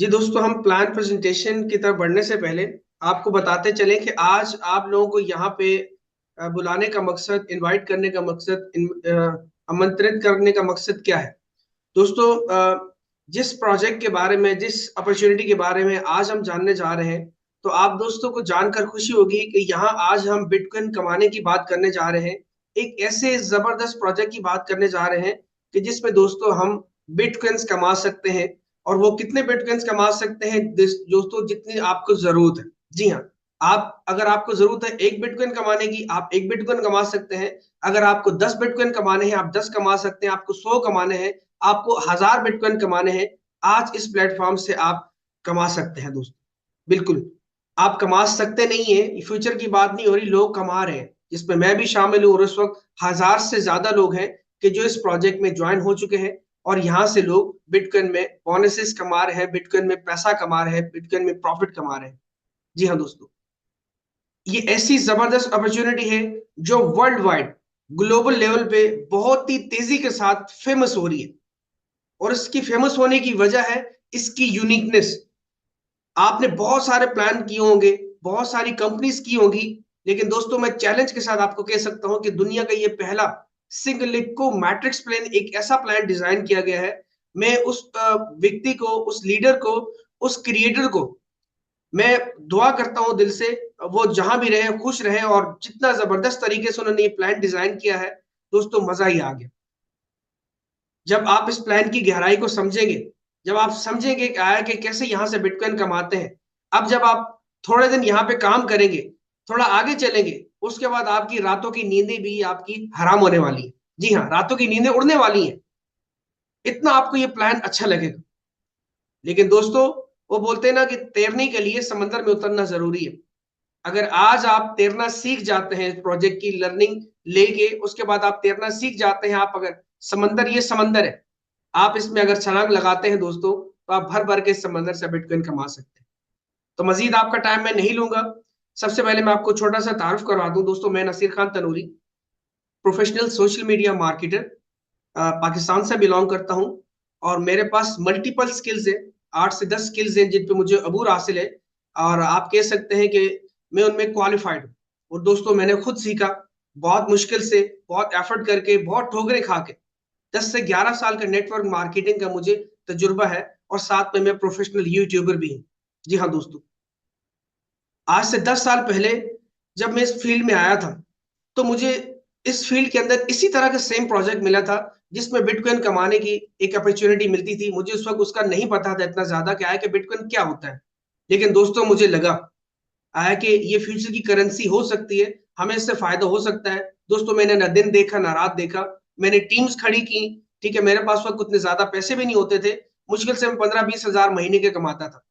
जी दोस्तों, हम plan presentation की तरफ बढ़ने से पहले आपको बताते चलें कि आज आप लोगों को यहाँ पे बुलाने का मकसद, इनवाइट करने का मकसद, आमंत्रित करने का मकसद क्या है। दोस्तों, जिस प्रोजेक्ट के बारे में, जिस अपॉर्चुनिटी के बारे में आज हम जानने जा रहे हैं, तो आप दोस्तों को जानकर खुशी होगी कि यहाँ आज हम बिटकॉइन कमाने की बात करने जा रहे हैं। एक ऐसे जबरदस्त प्रोजेक्ट की बात करने जा रहे हैं कि जिसमें दोस्तों हम बिटकॉइंस कमा सकते हैं। और वो कितने बिटकॉइंस कमा सकते हैं दोस्तों, जितनी आपको जरूरत है। जी हाँ, आप अगर आपको जरूरत है एक बिटकॉइन कमाने की, आप एक बिटकॉइन कमा सकते हैं। अगर आपको 10 बिटकॉइन कमाने हैं, आप 10 कमा सकते हैं। आपको 100 कमाने हैं, आपको 1000 बिटकॉइन कमाने हैं, आज इस प्लेटफॉर्म से आप कमा सकते हैं दोस्तों। बिल्कुल, आप कमा सकते नहीं है, फ्यूचर की बात नहीं हो रही, लोग कमा रहे हैं, जिसमें मैं भी शामिल हूँ। और इस वक्त 1000 से ज्यादा लोग हैं कि जो इस प्रोजेक्ट में ज्वाइन हो चुके हैं। और यहाँ से लोग बिटकॉइन में बोनसेस कमा रहे हैं, बिटकॉइन में पैसा कमा रहे हैं, बिटकॉइन में प्रॉफिट कमा रहे हैं। जी हाँ दोस्तों, ये ऐसी जबरदस्त अपॉर्चुनिटी है जो वर्ल्ड वाइड, ग्लोबल लेवल पे बहुत ही तेजी के साथ फेमस हो रही है। और इसकी फेमस होने की वजह है इसकी यूनिकनेस। आपने बहुत सारे प्लान किए होंगे, बहुत सारी कंपनीज की होंगी, लेकिन दोस्तों मैं चैलेंज के साथ आपको कह सकता हूं कि दुनिया का ये पहला सिंगल को मैट्रिक्स प्लान, एक ऐसा प्लान डिजाइन किया गया है। मैं उस व्यक्ति को, उस लीडर को, उस क्रिएटर को मैं दुआ करता हूं दिल से, वो जहां भी रहे खुश रहे। और जितना जबरदस्त तरीके से उन्होंने ये प्लान डिजाइन किया है दोस्तों, मजा ही आ गया। जब आप इस प्लान की गहराई को समझेंगे, जब आप समझेंगे कि आया कि कैसे यहां से बिटकॉइन कमाते हैं, अब जब आप थोड़े दिन यहाँ पे काम करेंगे, थोड़ा आगे चलेंगे, उसके बाद आपकी रातों की नींदें भी आपकी हराम होने वाली है। जी हाँ, रातों की नींदें उड़ने वाली हैं, इतना आपको ये प्लान अच्छा लगेगा। लेकिन दोस्तों, वो बोलते हैं ना कि तैरने के लिए समंदर में उतरना जरूरी है। अगर आज आप तैरना सीख जाते हैं, प्रोजेक्ट की लर्निंग लेके, उसके बाद आप तैरना सीख जाते हैं, आप अगर समंदर, ये समंदर है, आप इसमें अगर छलांग लगाते हैं दोस्तों, तो आप भर भर के इस समंदर से बिटकॉइन कमा सकते हैं। तो मजीद आपका टाइम मैं नहीं लूंगा। सबसे पहले मैं आपको छोटा सा तारुफ करवा दूं दोस्तों, मैं Nasir Khan Tanoori, professional social media marketer, Pakistan से बिलोंग करता हूं। और मेरे पास मल्टीपल स्किल्स है, 8 से 10 स्किल्स हैं जिन पे मुझे अबूर हासिल है। और आप कह सकते हैं कि मैं उनमें क्वालिफाइड हूँ। और दोस्तों, मैंने खुद सीखा, बहुत मुश्किल से, बहुत एफर्ट करके, बहुत ठोकरें खा के। 10 से 11 साल का नेटवर्क मार्केटिंग का मुझे तजुर्बा है। और साथ में मैं प्रोफेशनल यूट्यूबर भी हूँ। जी हाँ दोस्तों, आज से 10 साल पहले जब मैं इस फील्ड में आया था, तो मुझे इस फील्ड के अंदर इसी तरह का सेम प्रोजेक्ट मिला था, जिसमें बिटकॉइन कमाने की एक अपॉर्चुनिटी मिलती थी। मुझे उस वक्त उसका नहीं पता था इतना ज्यादा क्या है कि बिटकॉइन क्या होता है। लेकिन दोस्तों, मुझे लगा आया कि ये फ्यूचर की करेंसी हो सकती है, हमें इससे फायदा हो सकता है। दोस्तों, मैंने ना दिन देखा ना रात देखा, मैंने टीम्स खड़ी की। ठीक है, मेरे पास वक्त उतने ज्यादा पैसे भी नहीं होते थे, मुश्किल से मैं 15-20 हजार महीने के कमाता था।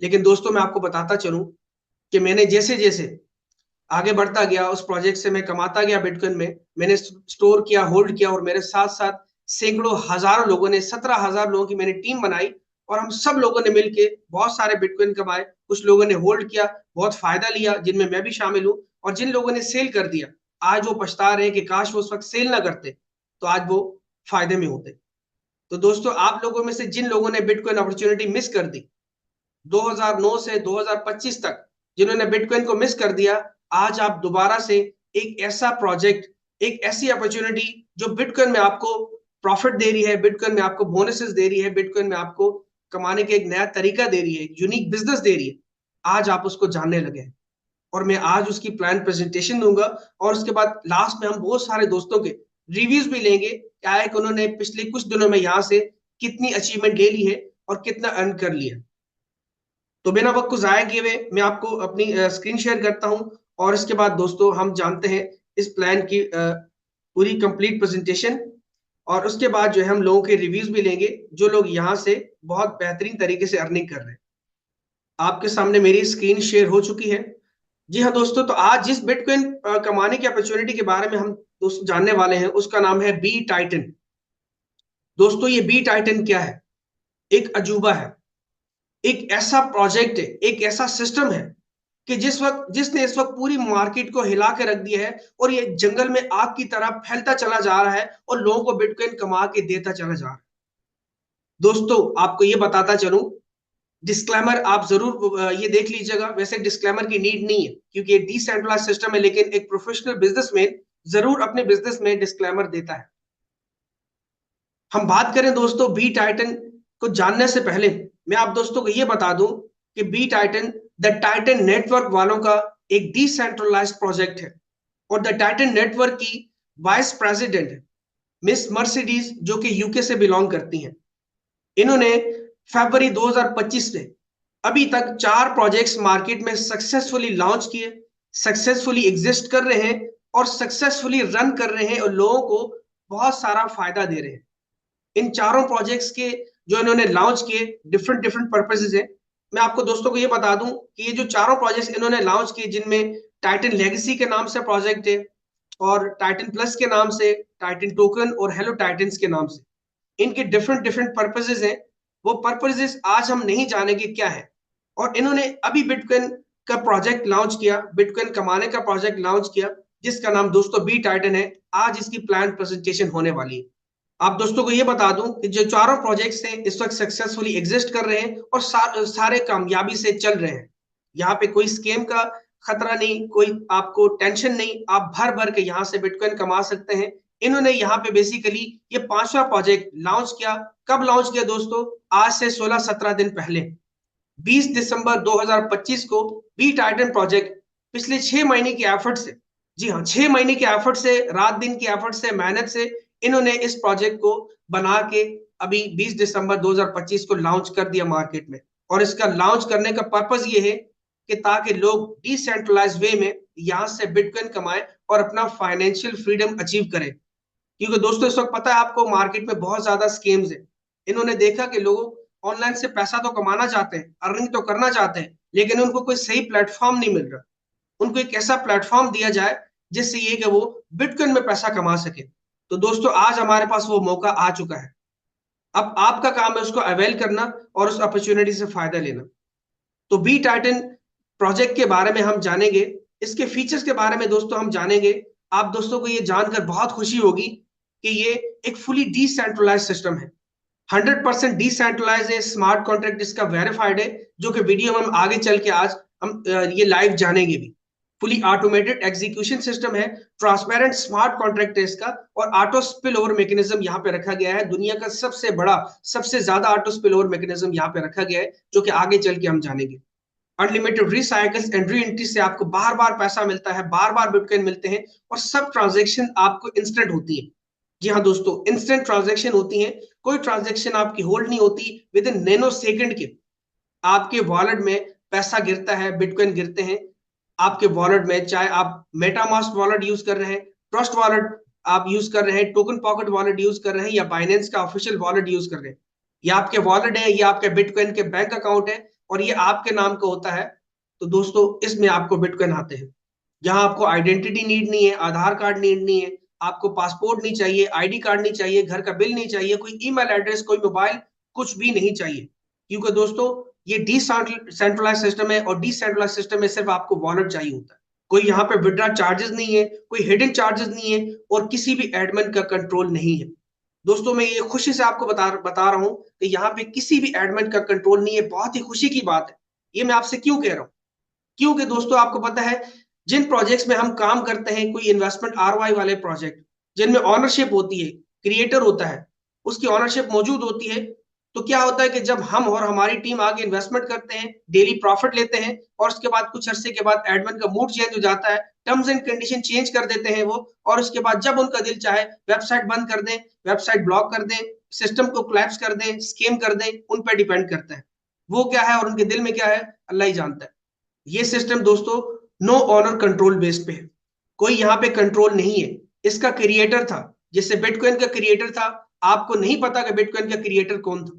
लेकिन दोस्तों, मैं आपको बताता चलूं कि मैंने जैसे जैसे आगे बढ़ता गया, उस प्रोजेक्ट से मैं कमाता गया बिटकॉइन में, मैंने स्टोर किया, होल्ड किया, और मेरे साथ साथ सैकड़ों हजारों लोगों ने, 17,000 लोगों की मैंने टीम बनाई। और हम सब लोगों ने मिलके बहुत सारे बिटकॉइन कमाए। कुछ लोगों ने होल्ड किया, बहुत फायदा लिया, जिनमें मैं भी शामिल हूँ। और जिन लोगों ने सेल कर दिया, आज वो पछता रहे हैं कि काश वो उस वक्त सेल ना करते, तो आज वो फायदे में होते। तो दोस्तों, आप लोगों में से जिन लोगों ने बिटकॉइन अपॉर्चुनिटी मिस कर दी 2009 से 2025 तक, जिन्होंने बिटकॉइन को मिस कर दिया, आज आप दोबारा से एक ऐसा प्रोजेक्ट, एक ऐसी अपॉर्चुनिटी जो बिटकॉइन में आपको प्रॉफिट दे रही है, बिटकॉइन में आपको बोनसेस दे रही है, बिटकॉइन में आपको कमाने का एक नया तरीका दे रही है, एक यूनिक बिजनेस दे रही है, आज आप उसको जानने लगे हैं। और मैं आज उसकी प्लान प्रेजेंटेशन दूंगा। और उसके बाद लास्ट में हम बहुत सारे दोस्तों के रिव्यूज भी लेंगे, क्या है कि उन्होंने पिछले कुछ दिनों में यहाँ से कितनी अचीवमेंट ले ली है और कितना अर्न कर लिया। तो बिना वक्त को जाया किए हुए मैं आपको अपनी स्क्रीन शेयर करता हूं। और इसके बाद दोस्तों, हम जानते हैं इस प्लान की पूरी कंप्लीट प्रेजेंटेशन। और उसके बाद जो है हम लोगों के रिव्यूज भी लेंगे, जो लोग यहाँ से बहुत बेहतरीन तरीके से अर्निंग कर रहे हैं। आपके सामने मेरी स्क्रीन शेयर हो चुकी है। जी हाँ दोस्तों, तो आज जिस बिटकॉइन कमाने की अपॉर्चुनिटी के बारे में हम दोस्तों जानने वाले हैं, उसका नाम है बी टाइटन। दोस्तों, ये बी टाइटन क्या है? एक अजूबा है, एक ऐसा प्रोजेक्ट है, एक ऐसा सिस्टम है कि जिसने इस वक्त पूरी मार्केट को हिला के रख दिया है। और ये जंगल में आग की तरह फैलता चला जा रहा है और लोगों को बिटकॉइन कमा के देता चला जा रहा है। दोस्तों, आपको ये बताता चलूं डिस्क्लेमर आप जरूर ये देख लीजिएगा। वैसे डिस्क्लेमर की नीड नहीं है क्योंकि ये डिसेंट्रलाइज सिस्टम है, लेकिन एक प्रोफेशनल बिजनेसमैन जरूर अपने बिजनेस में डिस्क्लेमर देता है। हम बात करें दोस्तों बी टाइटन को जानने से पहले मैं आप दोस्तों को ये बता दूं कि B Titan the Titan network वालों का एक डिसेंट्रलाइज्ड प्रोजेक्ट है और द टाइटन नेटवर्क की वाइस प्रेसिडेंट मिस मर्सिडीज जो कि यूके से बिलोंग करती हैं। इन्होंने फरवरी 2025 में अभी तक 4 प्रोजेक्ट्स मार्केट में सक्सेसफुली लॉन्च किए, सक्सेसफुली एग्जिस्ट कर रहे हैं और सक्सेसफुली रन कर रहे हैं और लोगों को बहुत सारा फायदा दे रहे हैं। इन चारों प्रोजेक्ट्स के जो इन्होंने लॉन्च किए डिफरेंट डिफरेंट पर्पसेस है। मैं आपको दोस्तों को ये बता दूं कि ये जो चारों प्रोजेक्ट्स इन्होंने लॉन्च किए, जिनमें टाइटन लेगेसी के नाम से प्रोजेक्ट है और टाइटन प्लस के नाम से, टाइटन टोकन और हेलो टाइटन्स के नाम से, इनके डिफरेंट डिफरेंट पर्पसेस हैं। वो पर्पसेस आज हम नहीं जानेंगे क्या है। और इन्होंने अभी बिटकॉइन का प्रोजेक्ट लॉन्च किया, बिटकॉइन कमाने का प्रोजेक्ट लॉन्च किया, जिसका नाम दोस्तों बी टाइटन है। आज इसकी प्लान प्रेजेंटेशन होने वाली है। आप दोस्तों को ये बता दूं कि जो चारों प्रोजेक्ट्स हैं इस वक्त सक्सेसफुली एग्जिस्ट कर रहे हैं और सारे कामयाबी से चल रहे हैं। यहाँ पे कोई स्कैम का खतरा नहीं, कोई आपको टेंशन नहीं, आप भर भर के यहाँ से बिटकॉइन कमा सकते हैं। इन्होंने यहाँ पे बेसिकली ये 5वां प्रोजेक्ट लॉन्च किया। कब लॉन्च किया दोस्तों? आज से 16-17 दिन पहले 20 दिसंबर 2025 को बी टाइटन प्रोजेक्ट पिछले 6 महीने की एफर्ट से, जी हाँ 6 महीने की एफर्ट से, रात दिन की एफर्ट से, मेहनत से इन्होंने इस प्रोजेक्ट को बना के अभी 20 दिसंबर 2025 को लॉन्च कर दिया मार्केट में। और इसका लॉन्च करने का पर्पस ये है कि ताकि लोग डिसेंट्रलाइज वे में यहाँ से बिटकॉइन कमाएं और अपना फाइनेंशियल फ्रीडम अचीव करें। क्योंकि दोस्तों इस वक्त पता है आपको मार्केट में बहुत ज्यादा स्कीम्स है। इन्होंने देखा कि लोग ऑनलाइन से पैसा तो कमाना चाहते हैं, अर्निंग तो करना चाहते हैं, लेकिन उनको कोई सही प्लेटफॉर्म नहीं मिल रहा। उनको एक ऐसा प्लेटफॉर्म दिया जाए जिससे ये कि वो बिटकॉइन में पैसा कमा सके। तो दोस्तों आज हमारे पास वो मौका आ चुका है। अब आपका काम है उसको अवेल करना और उस अपॉर्चुनिटी से फायदा लेना। तो बी टाइटन प्रोजेक्ट के बारे में हम जानेंगे, इसके फीचर्स के बारे में दोस्तों हम जानेंगे। आप दोस्तों को ये जानकर बहुत खुशी होगी कि ये एक फुली डिसेंट्रलाइज सिस्टम है, 100% डिसेंट्रलाइज है, स्मार्ट कॉन्ट्रैक्ट इसका वेरीफाइड है, जो कि वीडियो में हम आगे चल के आज हम ये लाइव जानेंगे भी। फुली ऑटोमेटेड एग्जीक्यूशन सिस्टम है, ट्रांसपेरेंट स्मार्ट कॉन्ट्रैक्ट है इसका, और ऑटो स्पिल ओवर मैकेनिज्म यहाँ पे रखा गया है। दुनिया का सबसे बड़ा, सबसे ज्यादा ऑटो स्पिल ओवर मैकेनिज्म यहाँ पे रखा गया है, जो कि आगे चल के हम जानेंगे। Unlimited recycles and re entry से आपको बार बार पैसा मिलता है, बार बार बिटकॉइन मिलते हैं और सब ट्रांजेक्शन आपको इंस्टेंट होती है। जी हाँ दोस्तों, इंस्टेंट ट्रांजेक्शन होती है, कोई ट्रांजेक्शन आपकी होल्ड नहीं होती। विद इन नैनो सेकंड के आपके वॉलेट में पैसा गिरता है, बिटकॉइन गिरते हैं आपके वॉलेट में। चाहे आप मेटामास्क वॉलेट यूज कर रहे हैं, ट्रस्ट वॉलेट आप यूज कर रहे हैं, टोकन पॉकेट वॉलेट यूज कर रहे हैं, या बाइनेंस का ऑफिशियल वॉलेट यूज कर रहे हैं, ये आपके वॉलेट है, ये आपके बिटकॉइन के बैंक अकाउंट है और ये आपके नाम का होता है। तो दोस्तों इसमें आपको बिटकॉइन आते हैं। यहाँ आपको आइडेंटिटी नीड नहीं है, आधार कार्ड नीड नहीं है, आपको पासपोर्ट नहीं चाहिए, आईडी कार्ड नहीं चाहिए, घर का बिल नहीं चाहिए, कोई ईमेल एड्रेस, कोई मोबाइल, कुछ भी नहीं चाहिए। क्योंकि दोस्तों ये डिसेंट्रलाइज सिस्टम है और डिसेंट्रलाइज सिस्टम में सिर्फ आपको वॉलेट चाहिए होता है। कोई यहाँ पे विड्रॉ चार्जेस नहीं है, कोई हिडन चार्जेस नहीं है और किसी भी एडमिन का कंट्रोल नहीं है। दोस्तों मैं ये खुशी से आपको बता रहा हूं कि यहाँ पे किसी भी एडमिन का कंट्रोल नहीं है। बहुत ही खुशी की बात है। ये मैं आपसे क्यों कह रहा हूँ? क्योंकि दोस्तों आपको पता है जिन प्रोजेक्ट्स में हम काम करते हैं, कोई इन्वेस्टमेंट आरओआई वाले प्रोजेक्ट जिनमें ऑनरशिप होती है, क्रिएटर होता है, उसकी ऑनरशिप मौजूद होती है, तो क्या होता है कि जब हम और हमारी टीम आगे इन्वेस्टमेंट करते हैं, डेली प्रॉफिट लेते हैं और उसके बाद कुछ अरसे के बाद एडमिन का मूड चेंज हो जाता है, टर्म्स एंड कंडीशन चेंज कर देते हैं वो, और उसके बाद जब उनका दिल चाहे वेबसाइट बंद कर दें, वेबसाइट ब्लॉक कर दें, सिस्टम को कोलैप्स कर दें, स्कैम कर दें, उन पर डिपेंड करता है वो क्या है और उनके दिल में क्या है, अल्लाह ही जानता है। ये सिस्टम दोस्तों नो ऑनर कंट्रोल बेस पे है, कोई यहाँ पे कंट्रोल नहीं है। इसका क्रिएटर था, जिससे बिटकॉइन का क्रिएटर था, आपको नहीं पता कि बिटकॉइन का क्रिएटर कौन था,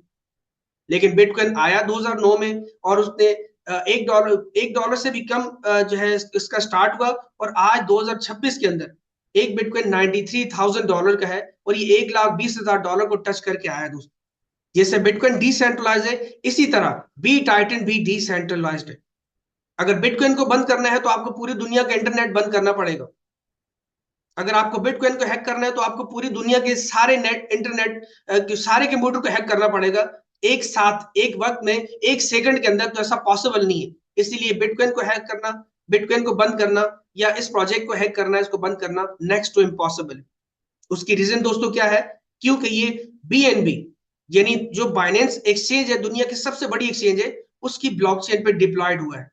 लेकिन बिटकॉइन आया 2009 में और उसने $1 से भी कम जो है इसका स्टार्ट हुआ, और आज 2026 के अंदर एक बिटकॉइन $93,000 का है और ये $1,20,000 को टच करके आया दोस्तों। जैसे बिटकॉइन डिसेंट्रलाइज है, इसी तरह बी टाइटन भी डिसेंट्रलाइज्ड है। अगर बिटकॉइन को बंद करना है तो आपको पूरी दुनिया का इंटरनेट बंद करना पड़ेगा। अगर आपको बिटकॉइन को हैक करना है तो आपको पूरी दुनिया के सारे नेट, इंटरनेट के सारे कंप्यूटर को हैक करना पड़ेगा, एक साथ एक वक्त में एक सेकंड के अंदर, तो ऐसा पॉसिबल नहीं है। इसीलिए बिटकॉइन को हैक करना, बिटकॉइन को बंद करना या इस प्रोजेक्ट को हैक करना, इसको बंद करना नेक्स्ट टू इम्पॉसिबल। उसकी रीजन दोस्तों क्या है? क्योंकि ये बीएनबी यानी जो बाइनेंस एक्सचेंज है, दुनिया की सबसे बड़ी एक्सचेंज है, उसकी ब्लॉकचेन पे डिप्लॉयड हुआ है।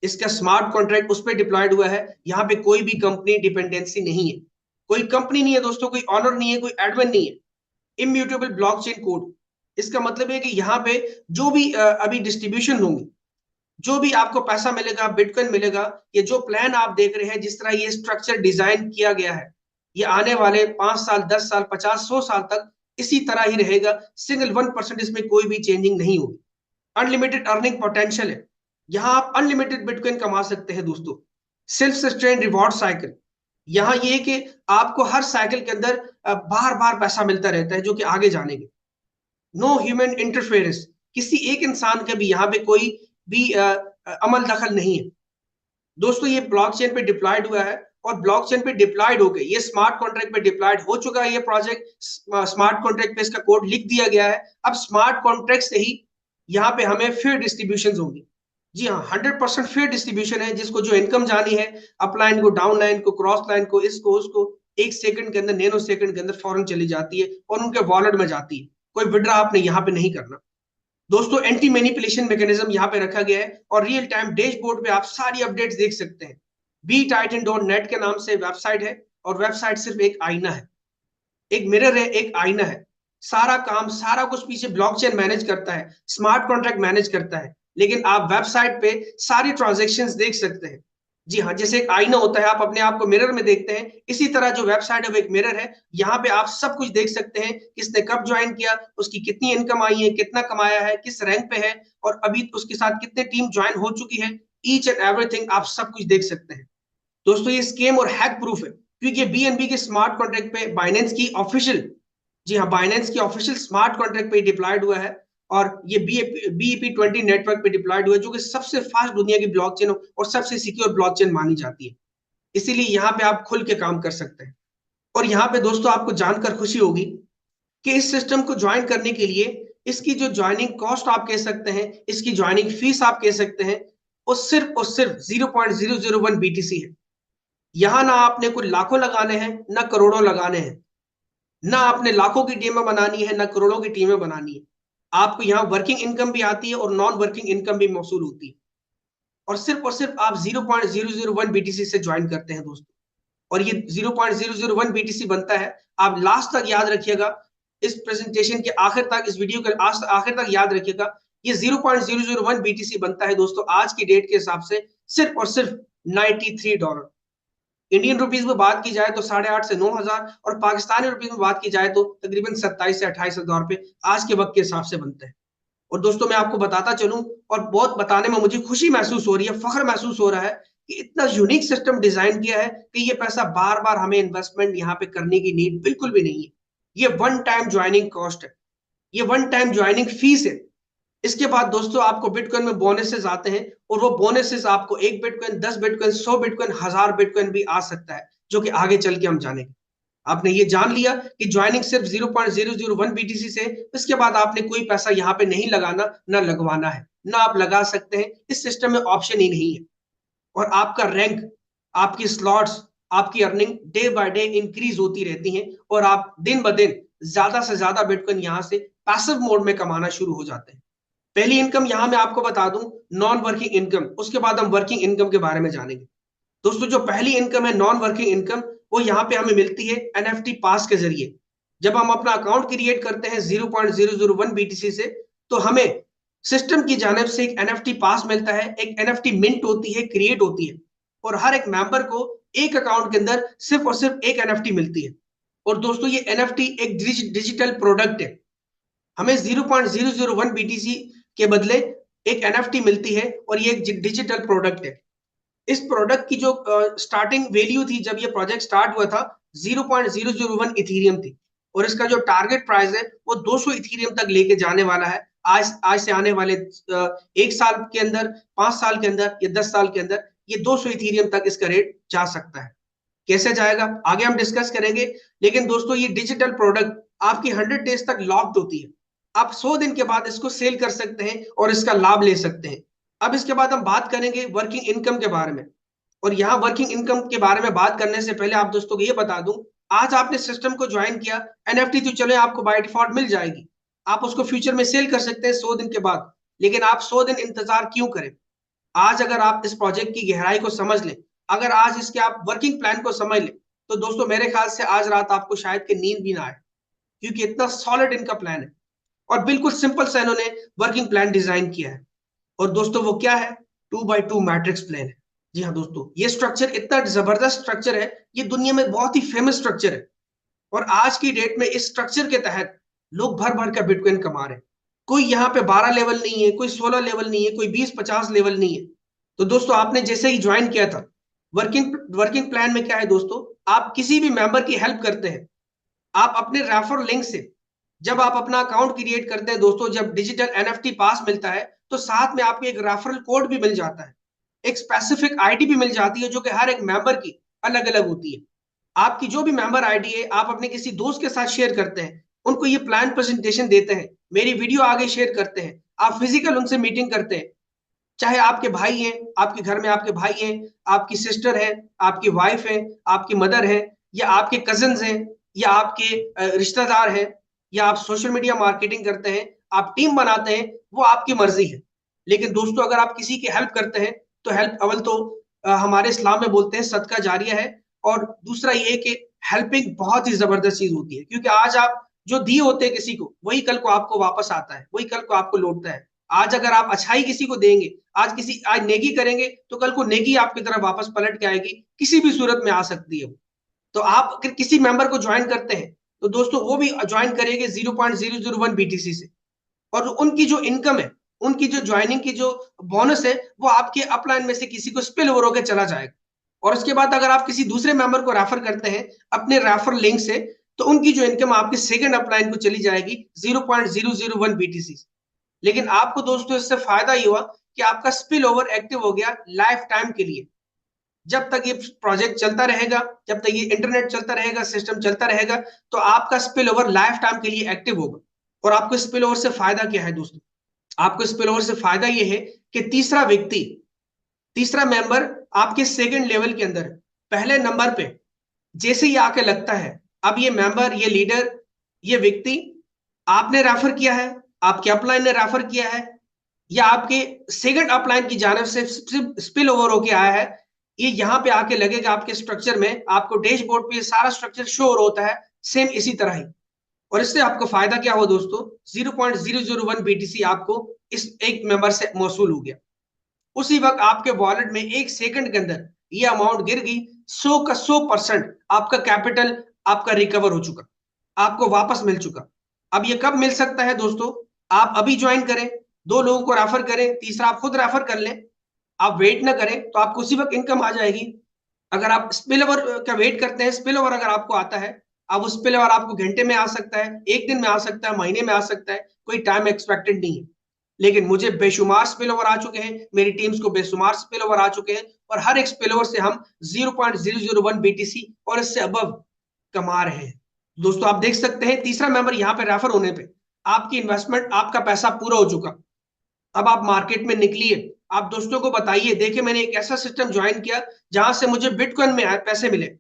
इसका स्मार्ट कॉन्ट्रैक्ट उस पर डिप्लॉयड हुआ है। यहाँ पे कोई भी कंपनी डिपेंडेंसी नहीं है, कोई कंपनी नहीं है दोस्तों, कोई ऑनर नहीं है, कोई एडमिन नहीं है। इम्यूटेबल ब्लॉकचेन कोड, इसका मतलब है कि यहाँ पे जो भी अभी डिस्ट्रीब्यूशन होंगी, जो भी आपको पैसा मिलेगा, बिटकॉइन मिलेगा, ये जो प्लान आप देख रहे हैं, जिस तरह ये स्ट्रक्चर डिजाइन किया गया है, ये आने वाले 5 साल, 10 साल, 50, 100 साल तक इसी तरह ही रहेगा। सिंगल 1% इसमें कोई भी चेंजिंग नहीं होगी। अनलिमिटेड अर्निंग पोटेंशियल है, यहां आप अनलिमिटेड बिटकॉइन कमा सकते हैं दोस्तों। सेल्फ सस्टेन रिवॉर्ड साइकिल, यहां ये कि आपको हर साइकिल के अंदर बार बार पैसा मिलता रहता है, जो कि आगे जाने के। नो ह्यूमन इंटरफेरेंस, किसी एक इंसान का भी यहाँ पे कोई भी अमल दखल नहीं है दोस्तों। ये ब्लॉकचेन पे डिप्लॉयड हुआ है, और ब्लॉकचेन पे डिप्लॉयड हो गए, ये स्मार्ट कॉन्ट्रैक्ट पे डिप्लॉयड हो चुका है। ये प्रोजेक्ट स्मार्ट कॉन्ट्रैक्ट पे इसका कोड लिख दिया गया है। अब स्मार्ट कॉन्ट्रैक्ट से ही यहाँ पे हमें फेयर डिस्ट्रीब्यूशन होंगी। जी हाँ, 100% फेयर डिस्ट्रीब्यूशन है। जिसको जो इनकम जानी है, अप लाइन को, डाउन लाइन को, क्रॉस लाइन को, इसको उसको, एक सेकंड के अंदर, नैनो सेकंड के अंदर फौरन चली जाती है और उनके वॉलेट में जाती है। कोई विड्रॉ आपने यहाँ पे नहीं करना दोस्तों। एंटी मैनिपुलेशन मैकेनिज्म यहाँ पे रखा गया है, और रियल टाइम डैशबोर्ड पे आप सारी अपडेट्स देख सकते हैं। btitan.net के नाम से वेबसाइट है, और वेबसाइट सिर्फ एक आईना है, एक मिरर है, एक आईना है। सारा काम, सारा कुछ पीछे ब्लॉकचेन मैनेज करता है, स्मार्ट कॉन्ट्रैक्ट मैनेज करता है, लेकिन आप वेबसाइट पे सारी ट्रांजेक्शन्स देख सकते हैं। जी हाँ, जैसे एक आईना होता है, आप अपने आप को मिरर में देखते हैं, इसी तरह जो वेबसाइट है वो एक मिरर है। यहाँ पे आप सब कुछ देख सकते हैं, किसने कब ज्वाइन किया, उसकी कितनी इनकम आई है, कितना कमाया है, किस रैंक पे है, और अभी उसके साथ कितने टीम ज्वाइन हो चुकी है। ईच एंड एवरीथिंग आप सब कुछ देख सकते हैं दोस्तों। ये स्केम और हैक प्रूफ है, क्योंकि ये बीएनबी के स्मार्ट कॉन्ट्रैक्ट पे बाइनेंस की ऑफिशियल, जी हाँ, बाइनेंस की ऑफिशियल स्मार्ट कॉन्ट्रैक्ट पे डिप्लॉयड हुआ है। और ये BEP20 नेटवर्क पे डिप्लॉयड हुआ है, जो कि सबसे फास्ट दुनिया की ब्लॉकचेन और सबसे सिक्योर ब्लॉकचेन मानी जाती है। इसीलिए यहाँ पे आप खुल के काम कर सकते हैं। और यहाँ पे दोस्तों आपको जानकर खुशी होगी कि इस सिस्टम को ज्वाइन करने के लिए इसकी जो ज्वाइनिंग कॉस्ट आप कह सकते हैं, इसकी ज्वाइनिंग फीस आप कह सकते हैं, वो सिर्फ और सिर्फ 0.001 BTC है। यहां ना आपने कोई लाखों लगाने हैं, ना करोड़ों लगाने हैं, ना आपने लाखों की टीमें बनानी है, ना करोड़ों की टीमें बनानी है। आपको यहाँ वर्किंग इनकम भी आती है और नॉन वर्किंग इनकम भी मौसूल होती है। और सिर्फ आप 0.001 BTC से ज्वाइन करते हैं दोस्तों। और ये 0.001 BTC बनता है, आप लास्ट तक याद रखिएगा, इस प्रेजेंटेशन के आखिर तक, इस वीडियो के आखिर तक याद रखिएगा, ये 0.001 BTC बनता है दोस्तों आज की डेट के हिसाब से सिर्फ और सिर्फ $93। इंडियन रुपीज में बात की जाए तो 8,500 से 9,000, और पाकिस्तानी रुपीज में बात की जाए तो तकरीबन 27 से 28,000 रुपए आज के वक्त के हिसाब से बनते हैं। और दोस्तों मैं आपको बताता चलूं, और बहुत बताने में मुझे खुशी महसूस हो रही है, फख्र महसूस हो रहा है कि इतना यूनिक सिस्टम डिजाइन किया है कि ये पैसा बार बार हमें इन्वेस्टमेंट यहाँ पे करने की नीड बिल्कुल भी नहीं है। ये वन टाइम ज्वाइनिंग कॉस्ट है, ये वन टाइम ज्वाइनिंग फीस है। इसके बाद दोस्तों आपको बिटकॉइन में बोनसेस आते हैं, और वो बोनसेस आपको 1 बिटकॉइन, 10 बिटकॉइन, 100 बिटकॉइन, 1000 बिटकॉइन भी आ सकता है, जो कि आगे चल के हम जानेंगे। आपने ये जान लिया कि ज्वाइनिंग सिर्फ 0.001 BTC से, इसके बाद आपने कोई पैसा यहाँ पे नहीं लगाना, ना लगवाना है, ना आप लगा सकते हैं। इस सिस्टम में ऑप्शन ही नहीं है। और आपका रैंक, आपकी स्लॉट्स, आपकी earning day by day increase होती रहती हैं, और आप दिन ब दिन ज्यादा से ज्यादा बिटकॉइन यहाँ से पैसिव मोड में कमाना शुरू हो जाते हैं। पहली इनकम यहां मैं आपको बता दूं, नॉन वर्किंग इनकम। उसके बाद हम वर्किंग इनकम के बारे में जानेंगे दोस्तों। जो पहली इनकम है नॉन वर्किंग इनकम, वो यहाँ पे हमें मिलती है NFT पास के जरिए। जब हम अपना अकाउंट क्रिएट करते हैं 0.001 BTC से, तो हमें सिस्टम की जानिब से एक NFT पास मिलता है, एक NFT मिंट होती है, क्रिएट होती है, और हर एक मेंबर को एक अकाउंट के अंदर सिर्फ और सिर्फ एक NFT मिलती है। और दोस्तों ये NFT एक डिजिटल प्रोडक्ट है। हमें 0.001 BTC के बदले एक NFT मिलती है, और ये एक डिजिटल प्रोडक्ट है। इस प्रोडक्ट की जो स्टार्टिंग वैल्यू थी जब ये प्रोजेक्ट स्टार्ट हुआ था, 0.001 इथीरियम थी, और इसका जो टारगेट प्राइस है वो 200 इथीरियम तक लेके जाने वाला है। आज से आने वाले 1 साल के अंदर, 5 साल के अंदर, या 10 साल के अंदर ये 200 इथीरियम तक इसका रेट जा सकता है। कैसे जाएगा आगे हम डिस्कस करेंगे। लेकिन दोस्तों ये डिजिटल प्रोडक्ट आपकी 100 डेज तक लॉक्ड होती है। आप 100 दिन के बाद इसको सेल कर सकते हैं और इसका लाभ ले सकते हैं। अब इसके बाद हम बात करेंगे वर्किंग इनकम के बारे में। और यहाँ वर्किंग इनकम के बारे में बात करने से पहले आप दोस्तों को ये बता दूं, आज आपने सिस्टम को ज्वाइन किया, एनएफटी तो चलो आपको बाय डिफॉल्ट मिल जाएगी, आप उसको फ्यूचर में सेल कर सकते हैं 100 दिन के बाद। लेकिन आप 100 दिन इंतजार क्यों करें? आज अगर आप इस प्रोजेक्ट की गहराई को समझ लें, अगर आज इसके आप वर्किंग प्लान को समझ लें, तो दोस्तों मेरे ख्याल से आज रात आपको शायद कि नींद भी ना आए, क्योंकि इतना सॉलिड इनका प्लान है और बिल्कुल सिंपल सा इन्होंने वर्किंग प्लान डिजाइन किया है। और दोस्तों वो क्या है? 2x2 मैट्रिक्स प्लान है। जी हाँ दोस्तों, ये स्ट्रक्चर इतना जबरदस्त स्ट्रक्चर है, ये दुनिया में बहुत ही फेमस स्ट्रक्चर है। और आज की डेट में इस स्ट्रक्चर के तहत लोग भर भर का बिटकॉइन कमा रहे हैं। कोई यहाँ पे 12 लेवल नहीं है, कोई 16 लेवल नहीं है, कोई 20-50 लेवल नहीं है। तो दोस्तों आपने जैसे ही ज्वाइन किया था, वर्किंग वर्किंग प्लान में क्या है दोस्तों, आप किसी भी मेंबर की हेल्प करते हैं। आप अपने रेफर लिंक से जब आप अपना अकाउंट क्रिएट करते हैं दोस्तों, जब डिजिटल एनएफटी पास मिलता है, तो साथ में आपको एक रेफरल कोड भी मिल जाता है, एक स्पेसिफिक आईडी भी मिल जाती है, जो कि हर एक मेंबर की अलग अलग होती है। आपकी जो भी मेंबर आईडी है, आप अपने किसी दोस्त के साथ शेयर करते हैं, उनको ये प्लान प्रेजेंटेशन देते हैं, मेरी वीडियो आगे शेयर करते हैं, आप फिजिकल उनसे मीटिंग करते हैं। चाहे आपके भाई हैं, आपके घर में आपके भाई हैं, आपकी सिस्टर है, आपकी वाइफ है, आपकी मदर है, या आपके कजन्स हैं, या आपके रिश्तेदार हैं, या आप सोशल मीडिया मार्केटिंग करते हैं, आप टीम बनाते हैं, वो आपकी मर्जी है। लेकिन दोस्तों अगर आप किसी की हेल्प करते हैं, तो हेल्प अव्वल तो हमारे इस्लाम में बोलते हैं सदका जारिया है। और दूसरा ये कि हेल्पिंग बहुत ही जबरदस्त चीज होती है, क्योंकि आज आप जो दिए होते हैं किसी को, वही कल को आपको वापस आता है, वही कल को आपको लौटता है। आज अगर आप अच्छाई किसी को देंगे, आज नेकी करेंगे, तो कल को नेकी आपकी तरफ वापस पलट के आएगी, किसी भी सूरत में आ सकती है। तो आप अगर किसी मेंबर को ज्वाइन करते हैं, तो दोस्तों वो भी ज्वाइन करेंगे 0.001 बीटीसी से। और उनकी जो इनकम है, उनकी जो ज्वाइनिंग की जो बोनस है, वो आपके अपलाइन में से किसी को स्पिल ओवर होकर चला जाएगा। और उसके बाद अगर आप किसी दूसरे मेंबर को रेफर करते हैं अपने रेफर लिंक से, तो उनकी जो इनकम आपके सेकंड अपलाइन को चली जाएगी 0.001 बीटीसी। लेकिन आपको दोस्तों इससे फायदा ये हुआ कि आपका स्पिल ओवर एक्टिव हो गया लाइफ टाइम के लिए। जब तक ये प्रोजेक्ट चलता रहेगा, जब तक ये इंटरनेट चलता रहेगा, सिस्टम चलता रहेगा, तो आपका स्पिल ओवर लाइफ टाइम के लिए एक्टिव होगा। और आपको स्पिल ओवर से फायदा क्या है दोस्तों? आपको स्पिल ओवर से फायदा ये है कि तीसरा व्यक्ति, तीसरा मेंबर आपके सेकंड लेवल के अंदर पहले नंबर पे जैसे ही आके लगता है, अब ये मेंबर, ये लीडर, ये व्यक्ति आपने रेफर किया है, आपके अपलाइन ने रेफर किया है, या आपके सेकंड अपलाइन की जानब से स्पिल ओवर होके आया है, ये यहां पे आके लगेगा आपके स्ट्रक्चर में, आपको डैशबोर्ड पे सारा स्ट्रक्चर शो होता है सेम इसी तरह ही। और इससे आपको फायदा क्या हुआ दोस्तों? 0.001 बीटीसी आपको इस एक मेंबर से मौसूल हो गया। उसी वक्त आपके वॉलेट में एक सेकंड के अंदर ये अमाउंट गिर गई, 100 का 100% आपका कैपिटल आपका रिकवर हो चुका, आपको वापस मिल चुका। अब ये कब मिल सकता है दोस्तों? आप अभी ज्वाइन करें, 2 लोगों को रेफर करें, तीसरा आप खुद रेफर कर लें, आप वेट ना करें, तो आपको उसी वक्त इनकम आ जाएगी। अगर आप स्पिल ओवर का वेट करते हैं, स्पिल ओवर अगर आपको आता है, अब उस स्पिल ओवर आपको घंटे में आ सकता है, एक दिन में आ सकता है, महीने में आ सकता है, कोई टाइम एक्सपेक्टेड नहीं है। लेकिन मुझे बेशुमार स्पिल ओवर आ चुके हैं, मेरी टीम्स को बेशुमार स्पिल ओवर आ चुके हैं, और हर एक स्पिल ओवर से हम 0.001 बीटीसी और इससे अबव कमा रहे हैं। दोस्तों आप देख सकते हैं तीसरा मेंबर यहाँ पे रेफर होने पे आपकी इन्वेस्टमेंट, आपका पैसा पूरा हो चुका। अब आप मार्केट में निकलिए, आप दोस्तों को बताइए, देखिए मैंने एक ऐसा सिस्टम ज्वाइन किया जहां से मुझे बिटकॉइन में पैसे मिले।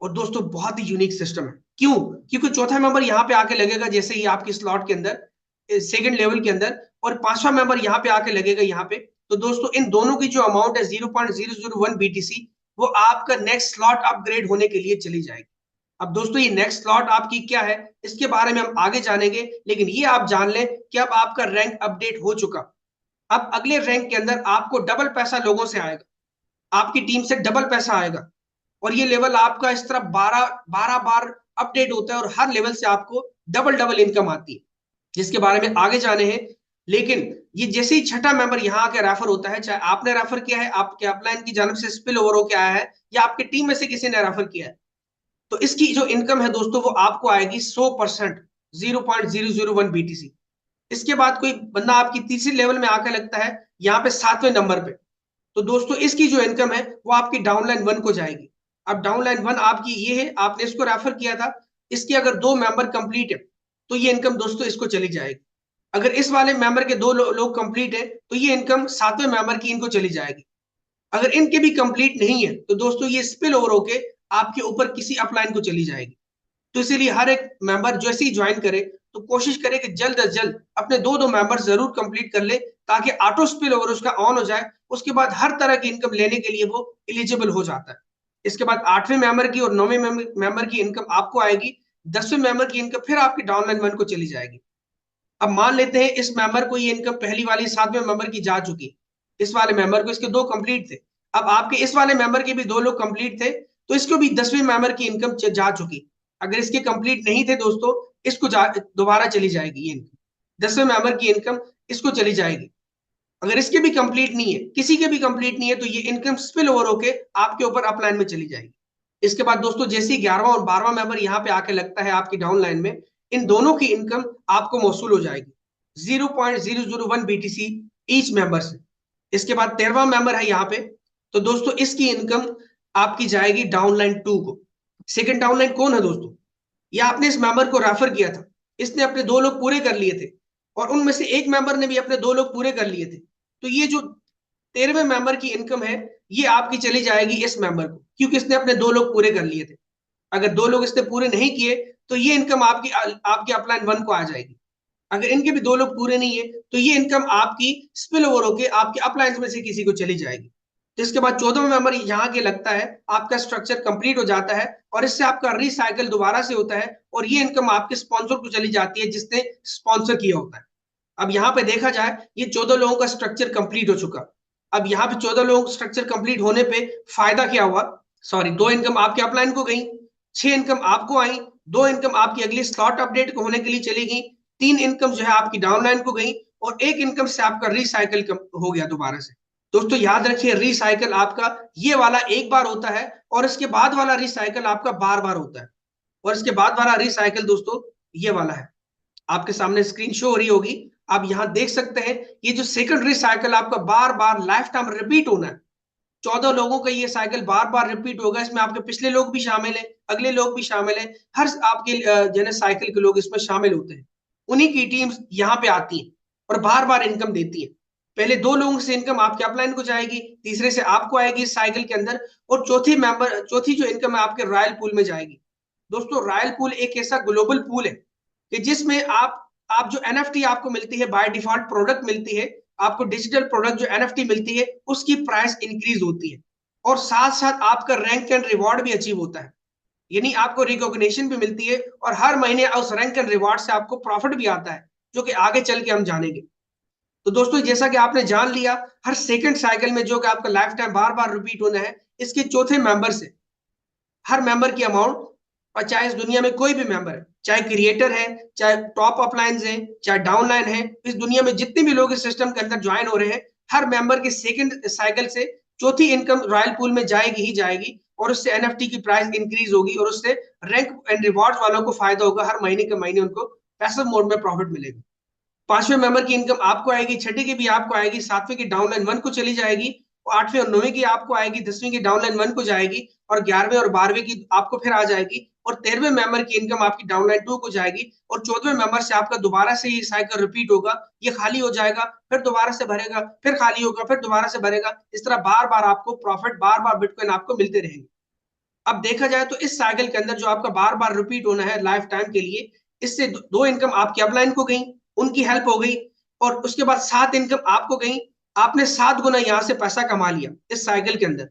और दोस्तों बहुत ही यूनिक सिस्टम है। क्यों? क्योंकि चौथा मेंबर यहाँ पे आके लगेगा जैसे ही आपकी स्लॉट के अंदर, सेकंड लेवल के अंदर, और पांचवा मेंबर यहाँ पे आके लगेगा यहाँ पे। तो दोस्तों इन दोनों की जो अमाउंट है 0.001 बीटीसी, वो आपका नेक्स्ट स्लॉट अपग्रेड होने के लिए चली जाएगी। अब दोस्तों ये नेक्स्ट स्लॉट आपकी क्या है, इसके बारे में हम आगे जानेंगे, लेकिन ये आप जान लें कि अब आपका रैंक अपडेट हो चुका। अब अगले रैंक के अंदर आपको डबल पैसा लोगों से आएगा, आपकी टीम से डबल पैसा आएगा। और ये लेवल आपका इस तरह 12 बार अपडेट होता है, और हर लेवल से आपको डबल डबल इनकम आती है, जिसके बारे में आगे जाने हैं। लेकिन ये जैसे ही छठा मेंबर यहाँ आके रेफर होता है, चाहे आपने रेफर किया है, आपके अपलाइन की जानब से स्पिल ओवर होकर आया है, या आपकी टीम में से किसी ने रेफर किया है, तो इसकी जो इनकम है दोस्तों वो आपको आएगी 100%, 0.001 बीटीसी। इसके बाद कोई बंदा आपकी तीसरी लेवल में आकर लगता है यहाँ पे 7वें नंबर पे, तो दोस्तों इसकी जो इनकम है वो आपकी डाउनलाइन 1 को जाएगी। अब डाउनलाइन 1 आपकी ये है, आपने इसको रेफर किया था, इसके अगर 2 मेंबर कंप्लीट है, तो ये इनकम दोस्तों इसको चली जाएगी। अगर इस वाले मेंबर के दो लोग कंप्लीट है तो ये इनकम सातवें मेंबर की इनको चली जाएगी। अगर इनके भी कंप्लीट नहीं है तो दोस्तों ये स्पिल ओवर होके आपके ऊपर किसी अपलाइन को चली जाएगी। तो इसीलिए हर एक मेंबर जैसे ही ज्वाइन करे तो कोशिश करे कि जल्द अज जल्द अपने दो दो मेंबर जरूर कंप्लीट कर ले, ताकि ऑटो स्पिल ओवर उसका ऑन हो जाए। उसके बाद हर तरह की इनकम लेने के लिए वो एलिजिबल हो जाता है। इसके बाद आठवें मेंबर की और नौवें मेंबर की इनकम आपको आएगी। 10वें मेंबर की इनकम फिर आपकी डाउनलाइन वन को चली जाएगी। अब मान लेते हैं इस मेंबर को ये इनकम पहली वाली 7वें मेंबर की जा चुकी, इस वाले मेंबर को इसके दो कंप्लीट थे। अब आपके इस वाले मेंबर के भी दो लोग कंप्लीट थे तो इसको भी 10वें मेंबर की इनकम जा चुकी। अगर इसके कंप्लीट नहीं थे दोस्तों, इसको दोबारा चली जाएगी ये इनकम। 10वें मेंबर की इनकम इसको चली जाएगी। अगर इसके भी कंप्लीट नहीं है, किसी के भी कंप्लीट नहीं है, तो ये इनकम स्पिल ओवर होके आपके ऊपर अपलाइन में चली जाएगी। इसके बाद दोस्तों जैसे ही 11वां और 12वां मेंबर यहाँ पे आके लगता है आपकी डाउन लाइन में, इन दोनों की इनकम आपको मौसूल हो जाएगी 0.001 बीटीसी ईच मेंबर से। इसके बाद 13वां मेंबर है यहाँ पे, तो दोस्तों इसकी इनकम आपकी जाएगी डाउनलाइन 2 को। सेकंड डाउनलाइन कौन है दोस्तों? ये आपने इस मेंबर को रेफर किया था, इसने अपने दो लोग पूरे कर लिए थे और उनमें से एक मेंबर ने भी अपने दो लोग पूरे कर लिए थे। तो ये जो 13वें मेंबर की इनकम है ये आपकी चली जाएगी इस मेंबर को, क्योंकि इसने अपने दो लोग पूरे कर लिए थे। अगर दो लोग इसने पूरे नहीं किए तो ये इनकम आपकी आपकी अपलाइन 1 को आ जाएगी। अगर इनके भी दो लोग पूरे नहीं है तो ये इनकम आपकी स्पिल ओवर होकर आपके अपलाइंस में से किसी को चली जाएगी। तो इसके बाद 14वां मेंबर यहाँ के लगता है, आपका स्ट्रक्चर कंप्लीट हो जाता है और इससे आपका रिसाइकल दोबारा से होता है और ये इनकम आपके स्पॉन्सर को चली जाती है जिसने स्पॉन्सर किया होता है। अब यहाँ पे देखा जाए ये 14 लोगों का स्ट्रक्चर कंप्लीट हो चुका। अब यहाँ पे 14 लोगों का स्ट्रक्चर कंप्लीट होने पे फायदा क्या हुआ? सॉरी, दो इनकम आपके अपलाइन को गई, 6 इनकम आपको आई, दो इनकम आपकी अगली स्लॉट अपडेट होने के लिए चली गई, 3 इनकम जो है आपकी डाउनलाइन को गई और एक इनकम से आपका रिसाइकल हो गया दोबारा से। दोस्तों याद रखिए, रिसाइकल आपका ये वाला एक बार होता है और इसके बाद वाला रिसाइकल आपका बार बार होता है। और इसके बाद वाला रिसाइकल दोस्तों ये वाला है, आपके सामने स्क्रीन शो हो रही होगी, आप यहां देख सकते हैं। ये जो सेकंड रिसाइकल आपका बार बार लाइफ टाइम रिपीट होना है, 14 लोगों का ये साइकिल बार बार रिपीट होगा। इसमें आपके पिछले लोग भी शामिल हैं, अगले लोग भी शामिल हैं, हर आपके जन साइकिल के लोग इसमें शामिल होते हैं। उन्हीं की टीम्स यहाँ पे आती हैं और बार बार इनकम देती है। पहले दो लोगों से इनकम आपके अपलाइन को जाएगी, तीसरे से आपको आएगी इस साइकिल के अंदर, और चौथी जो इनकम है आपके रॉयल पूल में जाएगी। दोस्तों रॉयल पूल एक ऐसा ग्लोबल पूल है कि जिसमें आप जो एनएफटी आपको मिलती है, बाय डिफॉल्ट प्रोडक्ट मिलती है आपको, डिजिटल प्रोडक्ट जो एनएफटी मिलती है उसकी प्राइस इंक्रीज होती है और साथ साथ आपका रैंक एंड रिवॉर्ड भी अचीव होता है। यानी आपको रिकॉग्निशन भी मिलती है और हर महीने उस रैंक एंड रिवॉर्ड से आपको प्रॉफिट भी आता है, जो कि आगे चल के हम जानेंगे। तो दोस्तों जैसा कि आपने जान लिया, हर सेकंड साइकिल में जो कि आपका लाइफ टाइम बार बार रिपीट होना है, इसके चौथे मेंबर से हर मेंबर की अमाउंट, और चाहे इस दुनिया में कोई भी मेंबर है, चाहे क्रिएटर है, चाहे टॉप अपलाइंस है, चाहे डाउनलाइन है, इस दुनिया में जितने भी लोग इस सिस्टम के अंदर ज्वाइन हो रहे हैं, हर मेंबर के सेकंड साइकिल से चौथी इनकम रॉयल पूल में जाएगी ही जाएगी और उससे एनएफटी की प्राइस इंक्रीज होगी और उससे रैंक एंड रिवॉर्ड वालों को फायदा होगा। हर महीने के महीने उनको पैसिव मोड में प्रॉफिट मिलेगा। पांचवें मेंबर की इनकम आपको आएगी, छठे की भी आपको आएगी, सातवें की डाउनलाइन 1 को चली जाएगी, और आठवें और नौवीं की आपको आएगी, 10वीं की डाउनलाइन 1 को जाएगी, और 11वें और 12वें की आपको फिर आ जाएगी, और 13वें मेंबर की इनकम आपकी डाउनलाइन 2 को जाएगी, और 14वें मेंबर से आपका दोबारा से ये साइकिल रिपीट होगा। ये खाली हो जाएगा, फिर दोबारा से भरेगा, फिर खाली होगा, फिर दोबारा से भरेगा। इस तरह बार बार आपको प्रॉफिट, बार बार बिटकॉइन आपको मिलते रहेंगे। अब देखा जाए तो इस साइकिल के अंदर जो आपका बार बार रिपीट होना है लाइफ टाइम के लिए, इससे दो इनकम आपकी अपलाइन को गई, उनकी हेल्प हो गई, और उसके बाद 7 इनकम आपको गई। आपने 7 गुना यहां से पैसा कमा लिया इस साइकिल के अंदर।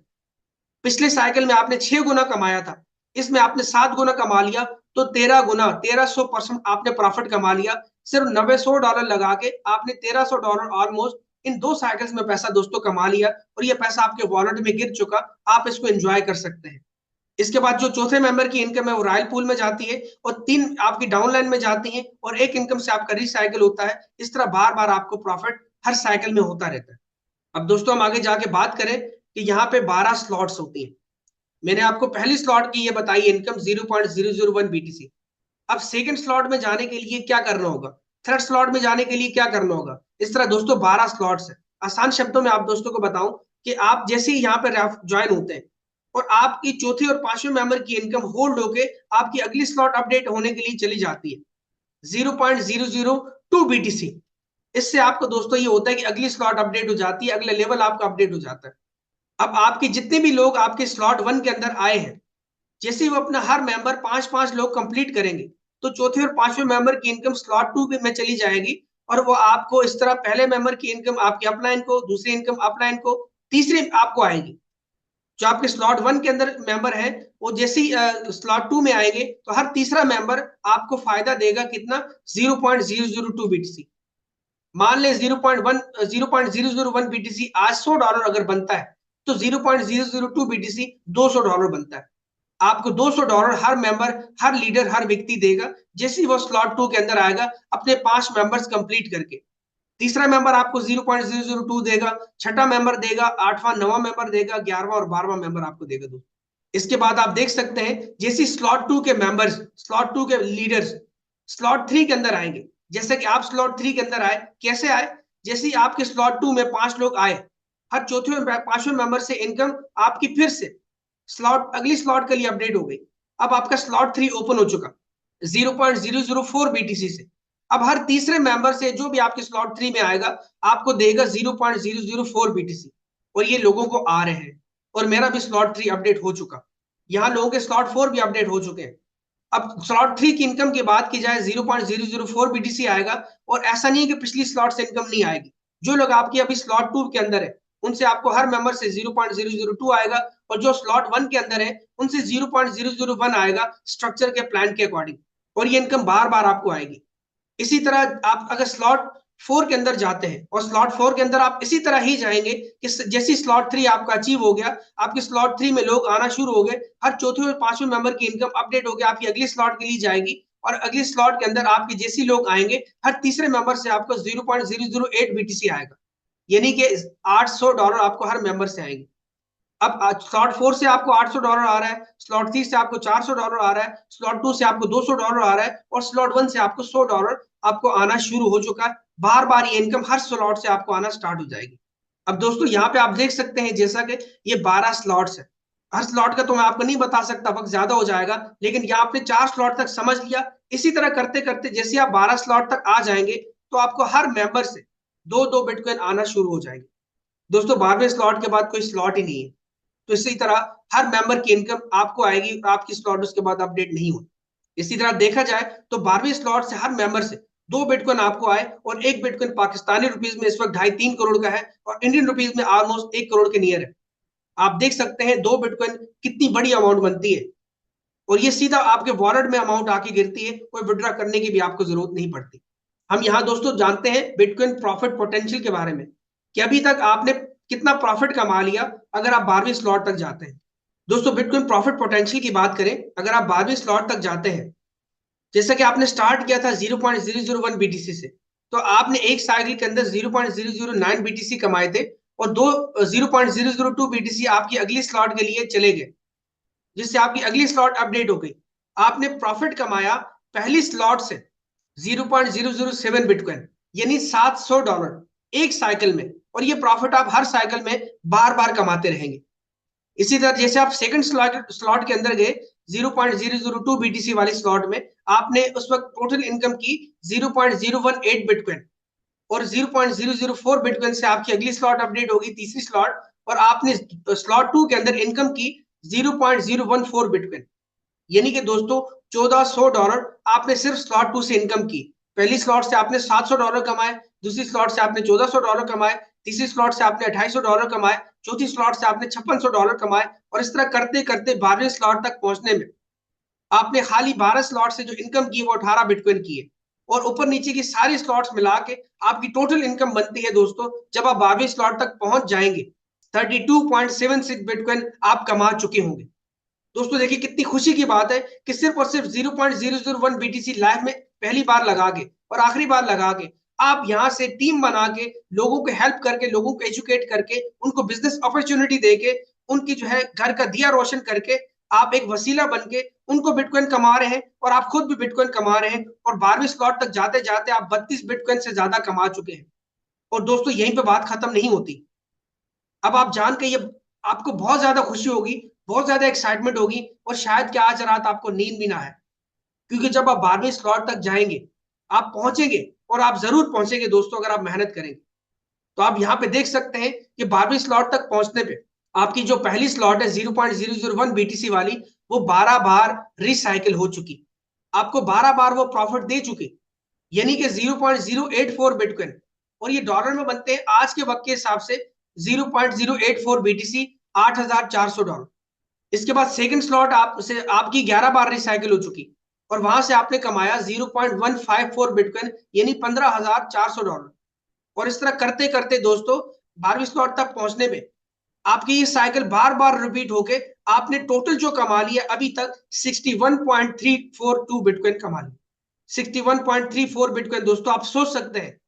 पिछले साइकिल में आपने 6 गुना कमाया था, इसमें आपने 7 गुना कमा लिया, तो 13 गुना, 1300% आपने प्रॉफिट कमा लिया। सिर्फ $900 लगा के आपने $1300 ऑलमोस्ट इन दो साइकिल्स में पैसा दोस्तों कमा लिया, और ये पैसा आपके वॉलेट में गिर चुका। आप इसको एंजॉय कर सकते हैं। इसके बाद जो चौथे मेंबर की इनकम है वो रॉयल पूल में जाती है, और 3 आपकी डाउनलाइन में जाती है, और एक इनकम से आपका रिसाइकिल होता है। इस तरह बार बार आपको प्रॉफिट हर साइकिल में होता रहता है। अब दोस्तों हम आगे जाके बात करें कि यहाँ पे 12 स्लॉट्स होती हैं। मैंने आपको पहली स्लॉट की ये बताई इनकम 0.001 बीटीसी। अब सेकंड स्लॉट में जाने के लिए क्या करना होगा, थर्ड स्लॉट में जाने के लिए क्या करना होगा, इस तरह दोस्तों 12 स्लॉट्स है। आसान शब्दों में आप दोस्तों को बताऊं कि आप जैसे ही यहाँ पे ज्वाइन होते हैं और आपकी चौथी और पांचवें मेंबर की इनकम होल्ड होके आपकी अगली स्लॉट अपडेट होने के लिए चली जाती है 0.002 बीटीसी। इससे आपको दोस्तों ये होता है कि अगली स्लॉट अपडेट हो जाती है, अगला लेवल आपका अपडेट हो जाता है। अब आपके जितने भी लोग आपके स्लॉट 1 के अंदर आए हैं, जैसे ही वो अपना हर मेंबर 5-5 लोग कंप्लीट करेंगे, तो चौथे और पांचवें मेंबर की इनकम स्लॉट 2 में चली जाएगी, और वो आपको इस तरह पहले मेंबर की इनकम आपके अपलाइन को, दूसरी इनकम अपलाइन को, तीसरी आपको आएगी। जो आपके स्लॉट 1 के अंदर मेंबर है, वो जैसे ही स्लॉट 2 में आएंगे, तो हर तीसरा मेंबर आपको फायदा देगा कितना, 0.002 बीटीसी। मान ले 0.001 बीटीसी आज $100 अगर बनता है, तो 0.002 बीटीसी $200 बनता है। आपको $200 हर मेंबर, हर लीडर, हर व्यक्ति देगा, जैसे ही वो स्लॉट 2 के अंदर आएगा अपने 5 मेंबर्स कंप्लीट करके। तीसरा मेंबर आपको 0.002 देगा, छठा मेंबर देगा, आठवां नवा मेंबर देगा, 11वां और 12वां मेंबर आपको देगा दोस्तों। इसके बाद आप देख सकते हैं, जैसे स्लॉट 2 के मेंबर्स, स्लॉट 2 के लीडर्स स्लॉट 3 के अंदर आएंगे। जैसे कि आप स्लॉट 3 के अंदर आए, कैसे आए, जैसे ही आपके स्लॉट 2 में 5 लोग आए, हर चौथे और पांचवें मेंबर से इनकम आपकी फिर से स्लॉट, अगली स्लॉट के लिए अपडेट हो गई। अब आपका स्लॉट 3 ओपन हो चुका 0.004 बीटीसी से। अब हर तीसरे मेंबर से जो भी आपके स्लॉट 3 में आएगा, आपको देगा 0.004 बीटीसी। और ये लोगों को आ रहे हैं, और मेरा भी स्लॉट 3 अपडेट हो चुका। यहाँ लोगों के स्लॉट 4 भी अपडेट हो चुके हैं। अब स्लॉट 3 की इनकम की बात की जाए, 0.004 बीटीसी आएगा। और ऐसा नहीं है कि पिछली स्लॉट से इनकम नहीं आएगी। जो लोग आपकी अभी स्लॉट 2 के अंदर है, उनसे आपको हर मेंबर से 0.002 आएगा, और जो स्लॉट 1 के अंदर है, उनसे 0.001 आएगा स्ट्रक्चर के प्लान के अकॉर्डिंग। और ये इनकम बार बार आपको आएगी। इसी तरह आप अगर स्लॉट 4 के अंदर जाते हैं, और स्लॉट 4 के अंदर आप इसी तरह ही जाएंगे कि जैसी स्लॉट 3 आपका अचीव हो गया, आपके स्लॉट 3 में लोग आना शुरू हो गए, हर चौथे और पांचवें मेंबर की इनकम अपडेट हो गया, आपकी अगली स्लॉट के लिए जाएगी। और अगली स्लॉट के अंदर आपके जैसे लोग आएंगे, हर तीसरे मेंबर से आपको 0.008 बीटीसी आएगा। यानी कि $800 आपको हर मेंबर से आएंगे। अब स्लॉट 4 से आपको $800 आ रहा है, स्लॉट 3 से आपको $400 आ रहा है, स्लॉट 2 से आपको $200 आ रहा है, और स्लॉट 1 से आपको $100 आपको आना शुरू हो चुका है। बार बार ये इनकम हर स्लॉट से आपको आना स्टार्ट हो जाएगी। अब दोस्तों यहाँ पे आप देख सकते हैं, जैसा कि ये 12 स्लॉट्स है। हर स्लॉट का तो मैं आपको नहीं बता सकता, वक्त ज्यादा हो जाएगा, लेकिन यहाँ आपने 4 स्लॉट तक समझ लिया। इसी तरह करते करते जैसे आप 12 स्लॉट तक आ जाएंगे, तो आपको हर मेंबर से 2-2 बिटकॉइन आना शुरू हो जाएंगे। दोस्तों 12वें स्लॉट के बाद कोई स्लॉट ही नहीं है। तो इसी तरह हर मेंबर की इनकम आपको आएगी, और आपकी स्लॉट उसके बाद अपडेट नहीं होगी। इसी तरह देखा जाए तो 12वें स्लॉट से हर मेंबर से 2 बिटकॉइन आपको आए, और एक बिटकॉइन पाकिस्तानी रुपीज में इस वक्त 2.5-3 करोड़ का है, और इंडियन रुपीज में ऑलमोस्ट 1 करोड़ के नियर है। आप देख सकते हैं 2 बिटकॉइन कितनी बड़ी अमाउंट बनती है, और ये सीधा आपके वॉलेट में अमाउंट आके गिरती है, कोई विड्रॉ करने की भी आपको जरूरत नहीं पड़ती। हम यहाँ दोस्तों जानते हैं बिटकॉइन प्रॉफिट पोटेंशियल के बारे में, कि अभी तक आपने कितना प्रॉफिट कमा लिया अगर आप 12वीं स्लॉट तक जाते हैं। दोस्तों बिटकॉइन प्रॉफिट पोटेंशियल की बात करें, अगर आप 12वीं स्लॉट तक जाते हैं, जैसा कि आपने स्टार्ट किया था 0.001 बीटीसी से, तो आपने एक साइकिल के अंदर 0.009 बीटीसी कमाए थे, और दो 0.002 बीटीसी आपकी अगली स्लॉट के लिए चले गए, जिससे आपकी अगली स्लॉट अपडेट हो गई। आपने प्रॉफिट कमाया पहली स्लॉट से 0.007 बिटकॉइन, यानी $700 एक साइकिल में। और ये प्रॉफिट आप हर साइकिल में बार बार कमाते रहेंगे। इसी तरह जैसे आप सेकंड स्लॉट के अंदर गए 0.002 बीटीसी वाली स्लॉट में, आपने उस वक्त टोटल इनकम की 0.018 बिटकॉइन, और 0.004 बिटकॉइन से आपकी अगली स्लॉट अपडेट होगी, तीसरी स्लॉट, और आपने स्लॉट 2 के अंदर इनकम की 0.014 बिटकॉइन। यानी कि दोस्तों $1400 आपने सिर्फ स्लॉट 2 से इनकम की। पहली स्लॉट से आपने $700 कमाए, दूसरी स्लॉट से आपने $1400 कमाए, तीसरी स्लॉट से आपने $2800 कमाए, चौथी स्लॉट से आपने $5600 कमाए, और इस तरह करते करते 12वें स्लॉट तक पहुंचने में आपने खाली 12 स्लॉट से जो इनकम की वो 18 बिटकॉइन की है। और ऊपर नीचे की सारी स्लॉट्स मिला के आपकी टोटल इनकम बनती है दोस्तों, जब आप 12वें स्लॉट तक पहुंच जाएंगे, 32.76 बिटकॉइन आप कमा चुके होंगे। दोस्तों देखिए कितनी खुशी की बात है कि सिर्फ और सिर्फ 0.001 बीटीसी लाइफ में पहली बार लगा के और आखिरी बार लगा के आप यहां से टीम बना के लोगों को हेल्प करके, लोगों को एजुकेट करके, उनको बिजनेस अपॉर्चुनिटी देके, उनकी जो है घर का दिया रोशन करके, आप एक वसीला बन के उनको बिटकॉइन कमा रहे हैं, और आप खुद भी बिटकॉइन कमा रहे हैं। और 12वीं स्लॉट तक जाते जाते आप 32 बिटकॉइन से ज्यादा कमा चुके हैं। और दोस्तों यहीं पे बात खत्म नहीं होती। अब आप जान के ये आपको बहुत ज्यादा खुशी होगी, बहुत ज्यादा एक्साइटमेंट होगी, और शायद कि आज रात आपको नींद भी ना आए। क्योंकि जब आप 12वीं स्लॉट तक जाएंगे, आप पहुंचेंगे, और आप जरूर पहुंचेंगे दोस्तों अगर आप मेहनत करेंगे। तो आप यहाँ पे देख सकते हैं कि 12वीं स्लॉट तक पहुंचने पे आपकी जो पहली स्लॉट है 0.001 बीटीसी वाली, वो 12 बार रिसाइकिल हो चुकी, आपको 12 बार वो प्रॉफिट दे चुके, यानी कि 0.084 बिटकॉइन। और ये डॉलर में बनते हैं आज के वक्त के हिसाब से 0.084 बीटीसी, $8,400। इसके बाद सेकंड स्लॉट आपसे आपकी 11 बार रिसाइकिल हो चुकी और वहां से आपने कमाया 0.154 बिटकॉइन, यानी $15,400। और इस तरह करते करते दोस्तों 12वीं स्लॉट तक पहुंचने में आपकी ये साइकिल बार बार रिपीट होके आपने टोटल जो कमा लिया अभी तक 61.342 बिटकॉइन कमा लिया। 61.34 बिटकॉइन दोस्तों, आप सोच सकते हैं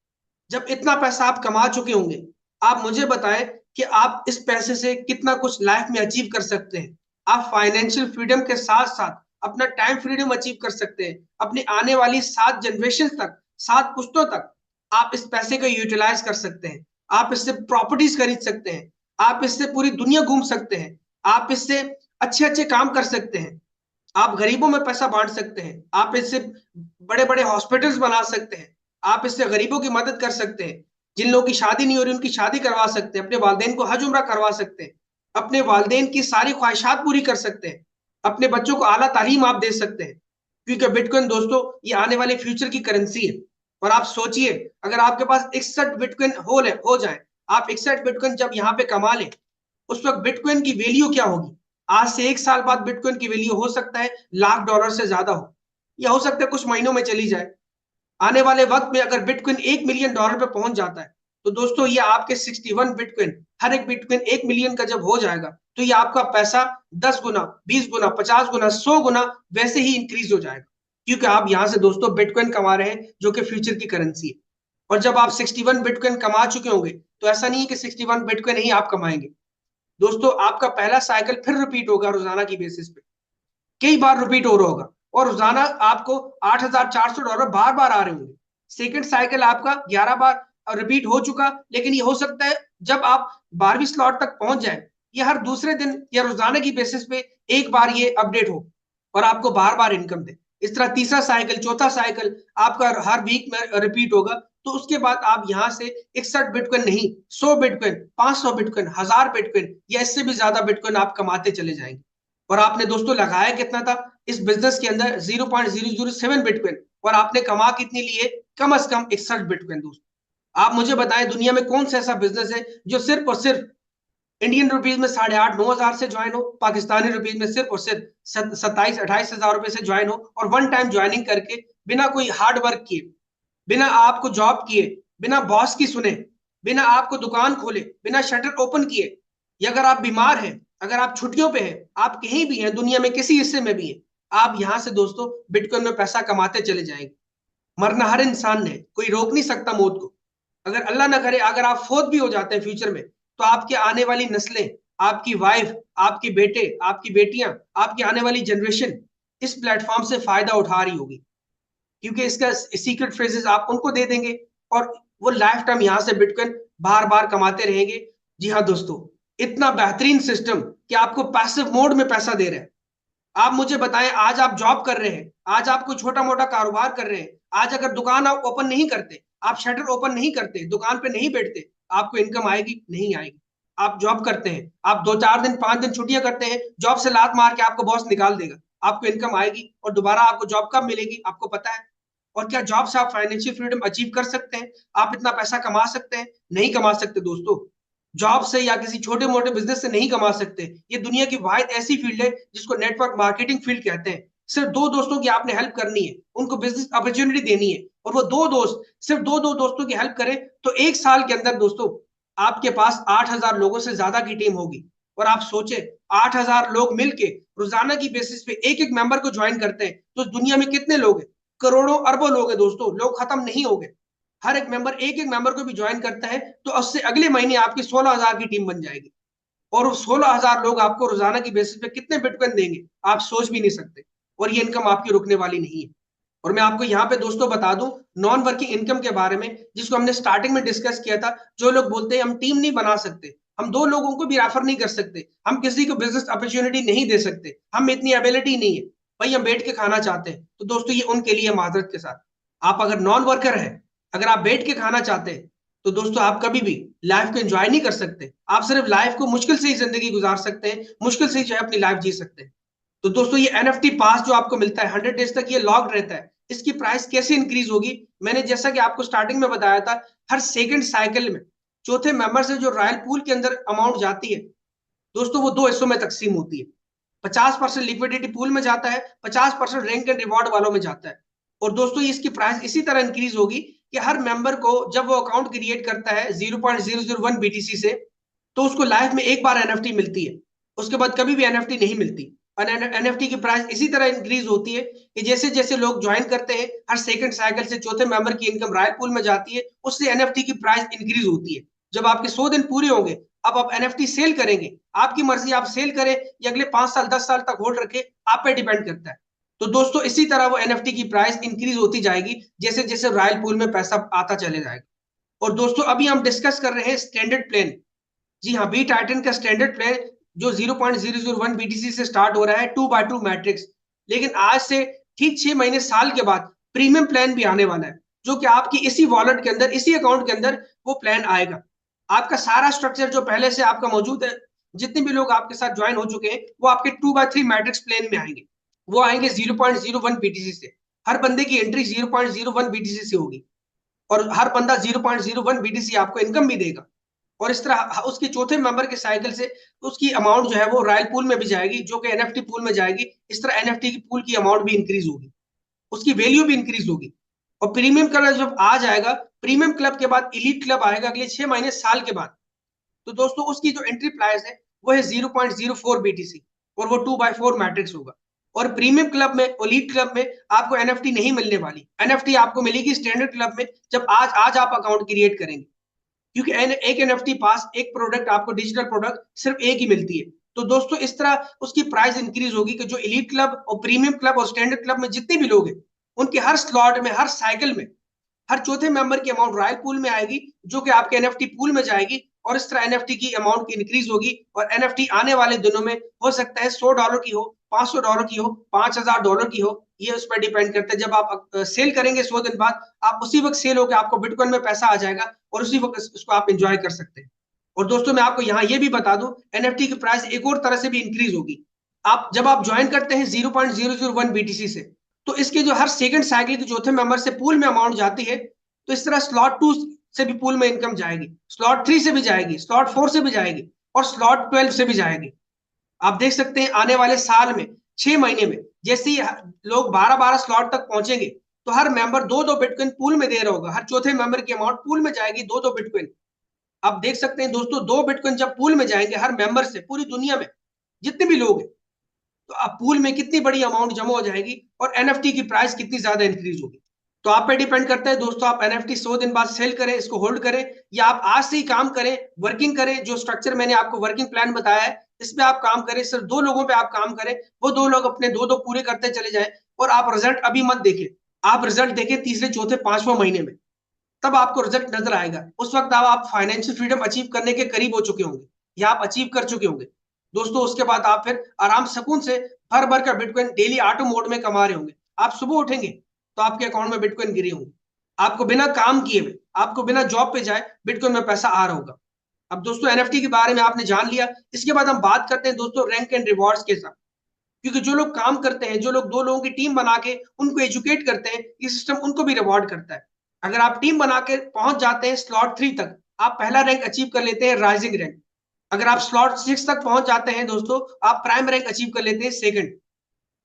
जब इतना पैसा आप कमा चुके होंगे, आप मुझे बताएं कि आप इस पैसे से कितना कुछ लाइफ में अचीव कर सकते हैं। आप फाइनेंशियल फ्रीडम के साथ साथ अपना टाइम फ्रीडम अचीव कर सकते हैं। अपनी आने वाली 7 जनरेशन तक, 7 पुश्तों तक आप इस पैसे को यूटिलाइज कर सकते हैं। आप इससे प्रॉपर्टीज खरीद सकते हैं, आप इससे पूरी दुनिया घूम सकते हैं, आप इससे अच्छे अच्छे काम कर सकते हैं, आप गरीबों में पैसा बांट सकते हैं, आप इससे बड़े बड़े हॉस्पिटल्स बना सकते हैं, आप इससे गरीबों की मदद कर सकते हैं, जिन लोगों की शादी नहीं हो रही उनकी शादी करवा सकते हैं, अपने वालदेन को हज उम्रा करवा सकते हैं, अपने वालदेन की सारी ख्वाहिशात पूरी कर सकते हैं, अपने बच्चों को आला तालीम आप दे सकते हैं। क्योंकि बिटकॉइन दोस्तों ये आने वाले फ्यूचर की करेंसी है। और आप सोचिए अगर आपके पास 61 बिटकॉइन हो जाए, आप 61 बिटकॉइन जब यहाँ पे कमा लें, उस वक्त बिटकॉइन की वैल्यू क्या होगी? आज से 1 साल बाद बिटकॉइन की वैल्यू हो सकता है $1,00,000 से ज्यादा हो, या हो सकता है कुछ महीनों में चली जाए। आने वाले वक्त में अगर बिटकॉइन $1 मिलियन पे पहुंच जाता है, तो दोस्तों ये आपके 61 बिटकॉइन, हर एक बिटकॉइन 1 मिलियन का जब हो जाएगा, तो ये आपका पैसा 10 गुना, 20 गुना, 50 गुना, 100 गुना वैसे ही इंक्रीज हो जाएगा। क्योंकि आप यहां से दोस्तों बिटकॉइन कमा रहे हैं जो कि फ्यूचर की करेंसी है। और जब आप 61 बिटकॉइन कमा चुके होंगे, तो ऐसा नहीं है कि 61 बिटकॉइन ही आप कमाएंगे दोस्तों, आपका पहला साइकिल फिर रिपीट होगा रोजाना की बेसिस पे, कई बार रिपीट हो रहा होगा, और रोजाना आपको $8,400 बार बार आ रहे होंगे। सेकंड साइकिल आपका 11 बार रिपीट हो चुका, लेकिन ये हो सकता है जब आप 12वीं स्लॉट तक पहुंच जाए, ये हर दूसरे दिन या रोजाना की बेसिस पे एक बार ये अपडेट हो और आपको बार बार इनकम दे। इस तरह तीसरा साइकिल, चौथा साइकिल आपका हर वीक में रिपीट होगा। तो उसके बाद आप यहां से 61 बिटकॉइन नहीं, 100 बिटकॉइन, 500 बिटकॉइन, 1000 बिटकॉइन या इससे भी ज्यादा बिटकॉइन आप कमाते चले जाएंगे। और आपने दोस्तों लगाया कितना था इस बिजनेस के अंदर? 0.007 बिटकॉइन। और आपने कमा कितनी लिए? कम से कम 61 बिटकॉइन। दोस्तों आप मुझे बताएं दुनिया में कौन सा ऐसा बिजनेस है जो सिर्फ और सिर्फ इंडियन रुपीज में 8,500-9,000 से ज्वाइन हो, पाकिस्तानी रुपीज में सिर्फ और सिर्फ 27-28 हजार रुपए से ज्वाइन हो, और वन टाइम ज्वाइनिंग करके बिना कोई हार्ड वर्क किए, बिना आपको जॉब किए, बिना बॉस की सुने, बिना आपको दुकान खोले, बिना शटर ओपन किए, या अगर आप बीमार हैं, अगर आप छुट्टियों पे हैं, आप कहीं भी हैं दुनिया में किसी हिस्से में भी हैं, आप यहां से दोस्तों बिटकॉइन में पैसा कमाते चले जाएंगे। मरना हर इंसान ने, कोई रोक नहीं सकता मौत को। अगर अल्लाह ना करे अगर आप फोत भी हो जाते हैं फ्यूचर में, तो आपकी आने वाली नस्लें, आपकी वाइफ, आपके बेटे, आपकी बेटियां, आपकी आने वाली जनरेशन इस प्लेटफॉर्म से फायदा उठा रही होगी, क्योंकि इसका सीक्रेट फ्रेजेस आप उनको दे देंगे और वो लाइफ टाइम यहां से बिटकॉइन बार बार कमाते रहेंगे। जी हाँ दोस्तों, इतना बेहतरीन सिस्टम कि आपको पैसिव मोड में पैसा दे रहे हैं। आप मुझे बताएं, आज आप जॉब कर रहे हैं, आज आप कोई छोटा मोटा कारोबार कर रहे हैं, आज अगर दुकान आप ओपन नहीं करते, आप शटर ओपन नहीं करते, दुकान पे नहीं बैठते, आपको इनकम आएगी? नहीं आएगी। आप जॉब करते हैं, आप 2-4 दिन 5 दिन छुट्टियां करते हैं, जॉब से लात मार के आपको बॉस निकाल देगा, आपको इनकम आएगी? और दोबारा आपको जॉब कब मिलेगी आपको पता है? और क्या जॉब से आप फाइनेंशियल फ्रीडम अचीव कर सकते हैं? आप इतना पैसा कमा सकते हैं? नहीं कमा सकते दोस्तों। जॉब से या किसी छोटे मोटे बिजनेस से नहीं कमा सकते। ये दुनिया की वाहिद ऐसी फील्ड है जिसको नेटवर्क मार्केटिंग फील्ड कहते हैं। सिर्फ दो दोस्तों की आपने हेल्प करनी है, उनको बिजनेस अपॉर्चुनिटी देनी है, और वो दो दोस्त सिर्फ दो दो दोस्तों की हेल्प करें, तो 1 साल के अंदर दोस्तों आपके पास 8,000 लोगों से ज्यादा की टीम होगी। और आप सोचे 8,000 लोग मिलके रोजाना की बेसिस पे एक एक मेंबर को ज्वाइन करते हैं, तो इस दुनिया में कितने लोग हैं? करोड़ों अरबों लोग हैं दोस्तों, लोग खत्म नहीं हो गए। हर एक एक मेंबर को भी ज्वाइन करता है, तो उससे अगले महीने आपकी 16,000 की टीम बन जाएगी। और 16,000 लोग आपको रोजाना की बेसिस पे कितने बिटकॉइन देंगे आप सोच भी नहीं सकते। और ये इनकम आपकी रुकने वाली नहीं है। और मैं आपको यहाँ पे दोस्तों बता दूं नॉन वर्किंग इनकम के बारे में, जिसको हमने स्टार्टिंग में डिस्कस किया था। जो लोग बोलते हैं हम टीम नहीं बना सकते, हम 2 लोगों को भी रेफर नहीं कर सकते, हम किसी को बिजनेस अपॉर्चुनिटी नहीं दे सकते, हम इतनी एबिलिटी नहीं है, भाई हम बैठ के खाना चाहते हैं, तो दोस्तों ये उनके लिए माजरत के साथ, आप अगर नॉन वर्कर है, अगर आप बैठ के खाना चाहते हैं तो दोस्तों आप कभी भी लाइफ को एंजॉय नहीं कर सकते। आप सिर्फ लाइफ को मुश्किल से ही जिंदगी गुजार सकते हैं, मुश्किल से ही जो है अपनी लाइफ जी सकते हैं। तो दोस्तों ये एनएफटी पास जो आपको मिलता है 100 डेज तक ये लॉक्ड रहता है। इसकी प्राइस कैसे इंक्रीज होगी, मैंने जैसा कि आपको स्टार्टिंग में बताया था, हर सेकंड साइकिल में चौथे मेंबर से जो रॉयल पूल के अंदर अमाउंट जाती है दोस्तों वो दो हिस्सों में तकसीम होती है। 50% लिक्विडिटी पूल में जाता है, 50% रैंक एंड रिवॉर्ड वालों में जाता है। और दोस्तों इसकी प्राइस इसी तरह इंक्रीज होगी कि हर मेंबर को जब वो अकाउंट क्रिएट करता है 0.001 बीटीसी से, तो उसको लाइफ में एक बार एनएफटी मिलती है, उसके बाद कभी भी एनएफटी नहीं मिलती। और एनएफटी की प्राइस इसी तरह इंक्रीज होती है कि जैसे जैसे लोग ज्वाइन करते हैं हर सेकंड साइकिल से चौथे मेंबर की इनकम रॉयल पूल में जाती है, उससे एनएफटी की प्राइस इंक्रीज होती है। जब आपके 100 दिन पूरे होंगे, अब आप एनएफटी सेल करेंगे, आपकी मर्जी, आप सेल करें या अगले 5 साल 10 साल तक होल्ड रखे, आप पे डिपेंड करता है। तो दोस्तों इसी तरह वो एनएफटी की प्राइस इंक्रीज होती जाएगी जैसे जैसे रॉयल पूल में पैसा आता चले जाएगा। और दोस्तों अभी हम डिस्कस कर रहे हैं स्टैंडर्ड प्लान। जी हाँ, बी टाइटन का स्टैंडर्ड प्लान जो 0.001 बीटीसी से स्टार्ट हो रहा है 2x2 मैट्रिक्स, लेकिन आज से ठीक 6 महीने साल के बाद प्रीमियम प्लान भी आने वाला है, जो कि आपकी इसी वॉलेट के अंदर, इसी अकाउंट के अंदर वो प्लान आएगा। आपका सारा स्ट्रक्चर जो पहले से आपका मौजूद है, जितने भी लोग आपके साथ ज्वाइन हो चुके हैं, वो आपके 2x3 मैट्रिक्स प्लान में आएंगे। वो आएंगे 0.01 बीटीसी से। हर बंदे की एंट्री 0.01 बीटीसी से होगी और हर बंदा 0.01 बीटीसी आपको इनकम भी देगा। और इस तरह उसके चौथे मेंबर के साइकिल से उसकी अमाउंट जो है वो रॉयल पूल में भी जाएगी, जो कि एनएफटी पूल में जाएगी। इस तरह एनएफटी की पूल की अमाउंट भी इंक्रीज होगी, उसकी वैल्यू भी इंक्रीज होगी। और प्रीमियम क्लब जब आ जाएगा, प्रीमियम क्लब के बाद इलीट क्लब आएगा अगले 6 महीने साल के बाद, तो दोस्तों उसकी जो एंट्री प्राइस है वो है 0.04 बीटीसी और वो 2x4 मैट्रिक्स होगा। और प्रीमियम क्लब में, एलीट क्लब में आपको एनएफटी नहीं मिलने वाली। एनएफटी आपको मिलेगी स्टैंडर्ड क्लब में, जब आज आज आप अकाउंट क्रिएट करेंगे, क्योंकि एक एनएफटी पास, एक प्रोडक्ट आपको, डिजिटल प्रोडक्ट सिर्फ एक ही मिलती है। तो दोस्तों इस तरह उसकी प्राइस इंक्रीज होगी कि जो एलीट क्लब और प्रीमियम क्लब और स्टैंडर्ड क्लब में जितने भी लोग हैं, उनके हर स्लॉट में, हर साइकिल में, हर चौथे मेंबर की अमाउंट रॉयल पूल में आएगी, जो कि आपके एनएफटी पूल में जाएगी। और इस तरह एनएफटी की अमाउंट की इंक्रीज होगी। और एनएफटी आने वाले दिनों में हो सकता है $100 की हो, $500 की हो, $5000 की हो, ये उस पर डिपेंड करता है। जब आप सेल करेंगे 100 दिन बाद, आप उसी वक्त सेल होकर आपको बिटकॉइन में पैसा आ जाएगा और उसी वक्त उसको आप इंजॉय कर सकते हैं। और दोस्तों मैं आपको यहाँ ये भी बता दूं, एनएफटी की प्राइस एक और तरह से भी इंक्रीज होगी। आप जब आप ज्वाइन करते हैं 0.001 बीटीसी से, तो इसके जो हर सेकंड साइकिल के चौथे मेंबर से पूल में अमाउंट जाती है, तो इस तरह स्लॉट 2 से भी पूल में इनकम जाएगी, स्लॉट 3 से भी जाएगी, स्लॉट 4 से भी जाएगी और स्लॉट 12 से भी जाएगी। आप देख सकते हैं आने वाले साल में 6 महीने में जैसे ही लोग 12-12 स्लॉट तक पहुंचेंगे, तो हर मेंबर दो दो बिटकॉइन पूल में दे रहा होगा, हर चौथे मेंबर की अमाउंट पूल में जाएगी दो दो बिटकॉइन। आप देख सकते हैं दोस्तों, दो बिटकॉइन जब पूल में जाएंगे हर मेंबर से, पूरी दुनिया में जितने भी लोग हैं, तो आप पूल में कितनी बड़ी अमाउंट जमा हो जाएगी और एनएफटी की प्राइस कितनी ज्यादा इंक्रीज होगी। तो आप पे डिपेंड करता है दोस्तों, आप एनएफटी 100 दिन बाद सेल करें, इसको होल्ड करें, या आप आज से ही काम करें, वर्किंग करें। जो स्ट्रक्चर मैंने आपको वर्किंग प्लान बताया है, इसमें आप काम करें, सिर्फ 2 लोगों पे आप काम करें, वो 2 लोग अपने दो दो पूरे करते चले जाए। और आप रिजल्ट अभी मत देखें, आप रिजल्ट देखें तीसरे चौथे पांचवें महीने में, तब आपको रिजल्ट नजर आएगा। उस वक्त आप फाइनेंशियल फ्रीडम अचीव करने के करीब हो चुके होंगे या आप अचीव कर चुके होंगे दोस्तों। उसके बाद आप फिर आराम सुकून से भर भर का बिटकॉइन डेली ऑटो मोड में कमा रहे होंगे। आप सुबह उठेंगे तो आपके अकाउंट में बिटकॉइन गिरे होंगे, आपको बिना काम किए हुए, आपको बिना जॉब पे जाए बिटकॉइन में पैसा आ रहा होगा। अब दोस्तों एनएफटी के बारे में आपने जान लिया, इसके बाद हम बात करते हैं दोस्तों रैंक एंड रिवॉर्ड्स के साथ। क्योंकि जो लोग काम करते हैं, जो लोग 2 लोगों की टीम बना के उनको एजुकेट करते हैं, ये सिस्टम उनको भी रिवॉर्ड करता है। अगर आप टीम बना के पहुंच जाते हैं स्लॉट 3 तक, आप पहला रैंक अचीव कर लेते हैं, राइजिंग रैंक। अगर आप स्लॉट 6 तक पहुंच जाते हैं दोस्तों, आप प्राइम रैंक अचीव कर लेते हैं, सेकंड।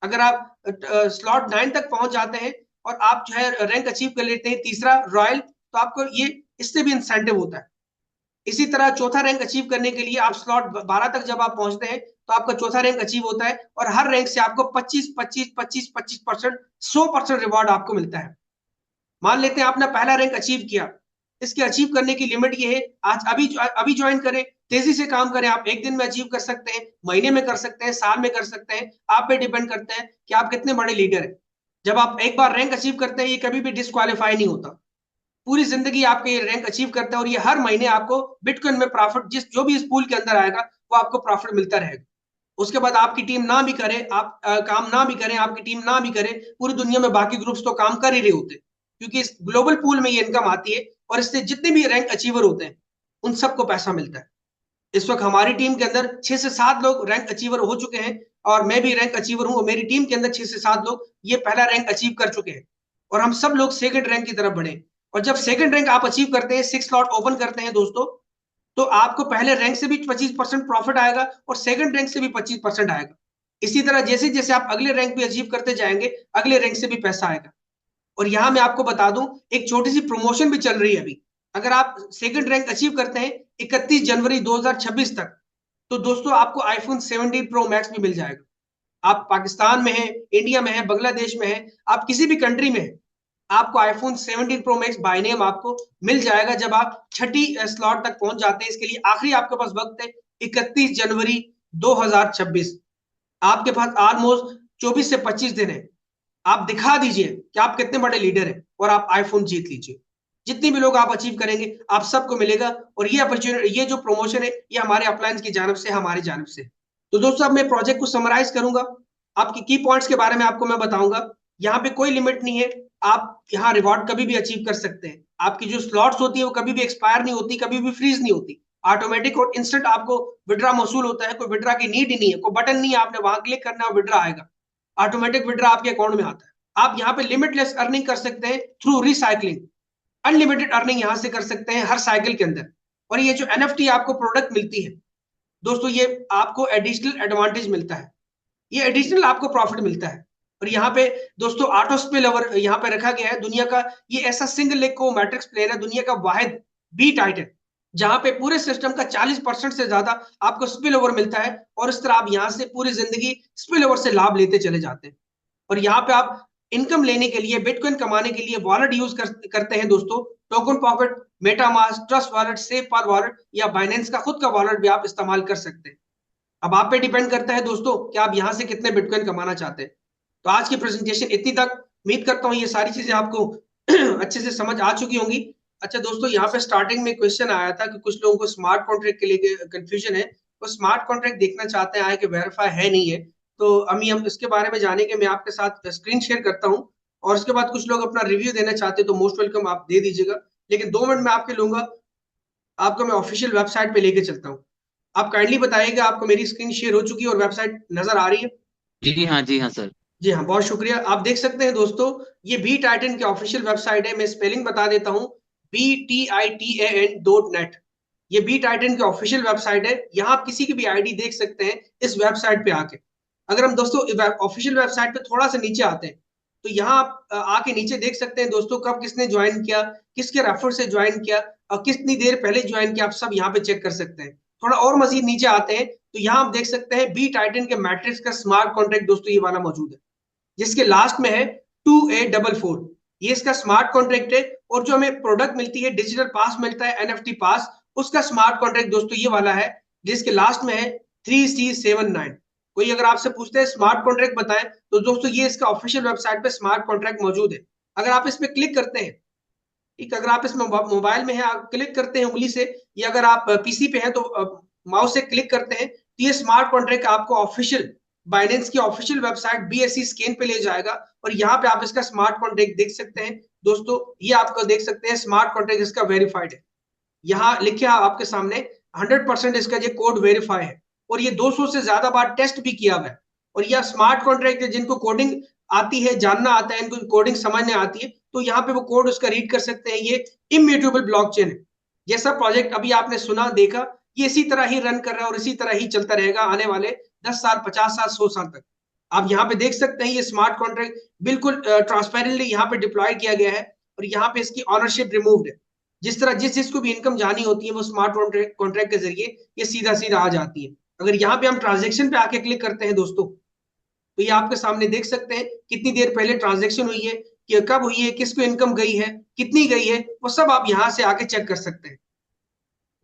अगर आप स्लॉट 9 तक पहुंच जाते हैं और आप जो है रैंक अचीव कर लेते हैं, तीसरा रॉयल, तो आपको ये इससे भी इंसेंटिव होता है। इसी तरह चौथा रैंक अचीव करने के लिए आप स्लॉट 12 तक जब आप पहुंचते हैं, तो आपका चौथा रैंक अचीव होता है और हर रैंक से आपको 25-25-25-25% 100% रिवॉर्ड आपको मिलता है। मान लेते हैं आपने पहला रैंक अचीव किया, इसके अचीव करने की लिमिट ये है, आज अभी ज्वाइन करें, तेजी से काम करें, आप एक दिन में अचीव कर सकते हैं, महीने में कर सकते हैं, साल में कर सकते हैं। आप पे डिपेंड करता है कि आप कितने बड़े लीडर हैं। जब आप एक बार रैंक अचीव करते हैं, ये कभी भी डिस्क्वालीफाई नहीं होता, पूरी जिंदगी आपके ये रैंक अचीव करता है और ये हर महीने आपको बिटकॉइन में प्रॉफिट, जिस जो भी इस पूल के अंदर आएगा वो आपको प्रॉफिट मिलता रहेगा। उसके बाद आपकी टीम ना भी करे, आप काम ना भी करें, आपकी टीम ना भी करे, पूरी दुनिया में बाकी ग्रुप्स तो काम कर ही रहे होते, क्योंकि इस ग्लोबल पूल में ये इनकम आती है और इससे जितने भी रैंक अचीवर होते हैं उन सबको पैसा मिलता है। इस वक्त हमारी टीम के अंदर 6 से 7 लोग रैंक अचीवर हो चुके हैं और मैं भी रैंक अचीवर हूं और मेरी टीम के अंदर 6 से 7 लोग ये पहला रैंक अचीव कर चुके हैं और हम सब लोग सेकंड रैंक की तरफ बढ़े। और जब सेकंड रैंक आप अचीव करते हैं, 6 स्लॉट ओपन करते हैं दोस्तों, तो आपको पहले रैंक से भी 25% प्रॉफिट आएगा और सेकंड रैंक से भी 25% आएगा। इसी तरह जैसे जैसे आप अगले रैंक भी अचीव करते जाएंगे, अगले रैंक से भी पैसा आएगा। और यहां मैं आपको बता दूं, एक छोटी सी प्रमोशन भी चल रही है अभी। अगर आप सेकंड रैंक अचीव करते हैं 31 जनवरी 2026 तक, तो दोस्तों आपको आईफोन 17 प्रो मैक्स भी मिल जाएगा। आप पाकिस्तान में हैं, इंडिया में हैं, बांग्लादेश में हैं, आप किसी भी कंट्री में हैं, आपको iPhone 17 pro max by name आपको मिल जाएगा जब आप छठी स्लॉट तक पहुंच जाते हैं। इसके लिए आखिरी आपके पास वक्त है 31 जनवरी 2026। आपके पास ऑलमोस्ट 24 से 25 दिन है। आप दिखा दीजिए कि आप कितने बड़े लीडर हैं और आप आईफोन जीत लीजिए। जितने भी लोग आप अचीव करेंगे आप सबको मिलेगा। और ये अपॉर्चुनिटी, ये जो प्रमोशन है, ये हमारे अपलायंस की जानब से, हमारी जानब से। तो दोस्तों अब मैं प्रोजेक्ट को समराइज करूंगा, आपकी की पॉइंट्स के बारे में आपको मैं बताऊंगा। यहाँ पे कोई लिमिट नहीं है, आप यहाँ रिवॉर्ड कभी भी अचीव कर सकते हैं। आपकी जो स्लॉट्स होती है वो कभी भी एक्सपायर नहीं होती, कभी भी फ्रीज नहीं होती, ऑटोमेटिक और इंस्टेंट आपको विड्रा मौसूल होता है। कोई विड्रा की नीड ही नहीं है, कोई बटन नहीं है, आपने वहां क्लिक करना है, विड्रा आएगा, ऑटोमेटिक विड्रा आपके अकाउंट में आता है। आप यहाँ पे लिमिटलेस अर्निंग कर सकते हैं थ्रू रिसाइकलिंग, अनलिमिटेड अर्निंग यहां से कर सकते हैं हर साइकिल के अंदर। और ये जो एनएफटी आपको प्रोडक्ट मिलती है दोस्तों, ये आपको एडिशनल एडवांटेज मिलता है, ये एडिशनल आपको प्रॉफिट मिलता है। और यहाँ पे दोस्तों ऑटो स्पिल ओवर यहाँ पे रखा गया है, दुनिया का ये ऐसा सिंगल लेग को मैट्रिक्स प्लेन है, दुनिया का वाहिद बी टाइटन, जहां पे पूरे सिस्टम का 40% से ज्यादा आपको स्पिल ओवर मिलता है। और इस तरह आप यहाँ से पूरी जिंदगी स्पिल ओवर से लाभ लेते चले जाते हैं। और यहाँ पे आप इनकम लेने के लिए, बिटकॉइन कमाने के लिए वॉलेट यूज करते हैं दोस्तों। Token pocket, MetaMask, trust wallet, SafePal wallet या बाइनेंस का खुद का वॉलेट भी आप इस्तेमाल कर सकते हैं। अब आप पे डिपेंड करता है दोस्तों कि आप यहाँ से कितने बिटकॉइन कमाना चाहते हैं। तो आज की प्रेजेंटेशन इतनी तक, उम्मीद करता हूँ ये सारी चीजें आपको अच्छे से समझ आ चुकी होंगी। अच्छा दोस्तों, यहाँ पे स्टार्टिंग में क्वेश्चन आया था कि कुछ लोगों को स्मार्ट कॉन्ट्रैक्ट के लिए कंफ्यूजन है, वो स्मार्ट कॉन्ट्रैक्ट देखना चाहते हैं, आए कि वेरीफाई है नहीं है। तो अमी हम इसके बारे में जानेंगे, मैं आपके साथ स्क्रीन शेयर करता हूँ और उसके बाद कुछ लोग अपना रिव्यू देना चाहते हैं तो मोस्ट वेलकम, आप दे दीजिएगा। लेकिन 2 मिनट में आपके लूंगा, आपको मैं ऑफिशियल वेबसाइट पे लेके चलता हूँ। आप काइंडली बताइएगा आपको मेरी स्क्रीन शेयर हो चुकी है और वेबसाइट नजर आ रही है? जी हाँ, जी हाँ सर। जी हाँ, बहुत शुक्रिया। आप देख सकते हैं दोस्तों, ये बी टाइटन की ऑफिशियल वेबसाइट है। मैं स्पेलिंग बता देता हूँ, BTITAN.net। ये बी टाइटन की ऑफिशियल वेबसाइट है। यहाँ आप किसी की भी आईडी देख सकते हैं इस वेबसाइट पे आके। अगर हम दोस्तों ऑफिशियल वेबसाइट पे थोड़ा सा नीचे आते हैं, तो यहाँ आप आके नीचे देख सकते हैं दोस्तों, कब किसने ज्वाइन किया, किसके रेफर से ज्वाइन किया और कितनी देर पहले ज्वाइन किया, आप सब यहाँ पे चेक कर सकते हैं। थोड़ा और मजीद नीचे आते हैं तो यहाँ आप देख सकते हैं बी टाइटन के मैट्रिक्स का स्मार्ट कॉन्ट्रैक्ट दोस्तों ये वाला मौजूद है, जिसके लास्ट में है 2844। ये इसका स्मार्ट कॉन्ट्रैक्ट है। और जो हमें प्रोडक्ट मिलती है, डिजिटल पास मिलता है, एनएफटी पास, उसका स्मार्ट कॉन्ट्रैक्ट दोस्तों ये वाला है, जिसके लास्ट में है 3C79। कोई अगर आपसे पूछते हैं स्मार्ट कॉन्ट्रैक्ट बताएं, तो दोस्तों ये इसका ऑफिशियल वेबसाइट पे स्मार्ट कॉन्ट्रैक्ट मौजूद है। अगर आप इस पर क्लिक करते हैं, ठीक, अगर आप इस मोबाइल में है, आप क्लिक करते हैं उंगली से, या अगर आप पीसी पे हैं तो माउस से क्लिक करते हैं, तो ये स्मार्ट कॉन्ट्रैक्ट आपको ऑफिशियल बाइनेंस की ऑफिशियल वेबसाइट BSC स्कैन पे ले जाएगा। और यहाँ पे आप इसका स्मार्ट कॉन्ट्रैक्ट देख सकते हैं दोस्तों। ये आपका देख सकते हैं स्मार्ट कॉन्ट्रैक्ट इसका वेरीफाइड है, यहाँ लिखे आपके सामने 100% इसका ये कोड वेरीफाई है। और ये 200 से ज्यादा बार टेस्ट भी किया हुआ है। और यह स्मार्ट कॉन्ट्रैक्ट है, जिनको कोडिंग आती है, जानना आता है, इनको कोडिंग समझने आती है, तो यहाँ पे वो कोड उसका रीड कर सकते हैं। ये इम्यूटेबल ब्लॉकचेन है। जैसा प्रोजेक्ट अभी आपने सुना देखा, ये इसी तरह ही रन कर रहा है और इसी तरह ही चलता रहेगा आने वाले 10 साल, 50 साल, 100 साल तक। आप यहाँ पे देख सकते हैं ये स्मार्ट कॉन्ट्रैक्ट बिल्कुल ट्रांसपेरेंटली यहाँ पे डिप्लॉय किया गया है और यहाँ पे इसकी ऑनरशिप रिमूव्ड है। जिस तरह जिसको भी इनकम जानी होती है वो स्मार्ट कॉन्ट्रैक्ट के जरिए ये सीधा सीधा आ जाती है। अगर यहाँ पे हम ट्रांजेक्शन पे आके क्लिक करते हैं दोस्तों, तो ये आपके सामने देख सकते हैं कितनी देर पहले ट्रांजेक्शन हुई है, कि कब हुई है, किसको इनकम गई है, कितनी गई है, वो सब आप यहाँ से आके चेक कर सकते हैं।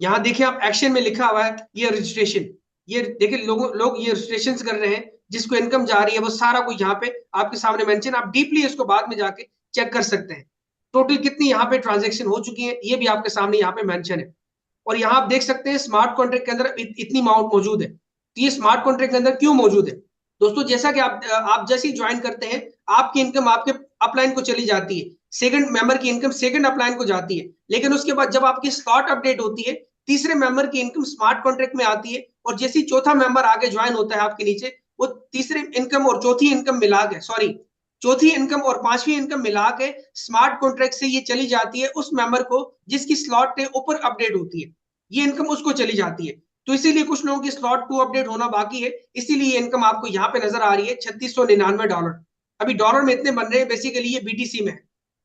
यहाँ देखिए आप एक्शन में लिखा हुआ है ये रजिस्ट्रेशन, ये देखिए लोग ये रजिस्ट्रेशन कर रहे हैं, जिसको इनकम जा रही है वो सारा कुछ यहाँ पे आपके सामने मेंशन, आप डीपली इसको बाद में जाके चेक कर सकते हैं। टोटल कितनी यहाँ पे ट्रांजेक्शन हो चुकी है ये भी आपके सामने यहाँ पे मेंशन है। और यहाँ आप देख सकते हैं स्मार्ट कॉन्ट्रैक्ट के अंदर इतनी अमाउंट मौजूद है। तो ये स्मार्ट कॉन्ट्रैक्ट के अंदर क्यों मौजूद है दोस्तों? जैसा कि आप जैसे ही ज्वाइन करते हैं, आपकी इनकम आपके अपलाइन को चली जाती है। सेकंड मेंबर की इनकम सेकंड अपलाइन को जाती है, लेकिन उसके बाद जब आपकी स्लॉट अपडेट होती है, तीसरे मेंबर की इनकम स्मार्ट कॉन्ट्रैक्ट में आती है, और जैसे ही चौथा मेंबर आगे ज्वाइन होता है आपके नीचे, वो तीसरे इनकम और चौथी इनकम मिला के, सॉरी, चौथी इनकम और पांचवी इनकम मिला के स्मार्ट कॉन्ट्रैक्ट से ये चली जाती है उस मेंबर को जिसकी स्लॉट ऊपर अपडेट होती है, ये इनकम उसको चली जाती है। तो इसीलिए कुछ लोगों की स्लॉट 2 अपडेट होना बाकी है, इसीलिए ये इनकम आपको यहाँ पे नजर आ रही है $3699। अभी डॉलर में इतने बन रहे हैं, बेसिकली ये बीटीसी में है।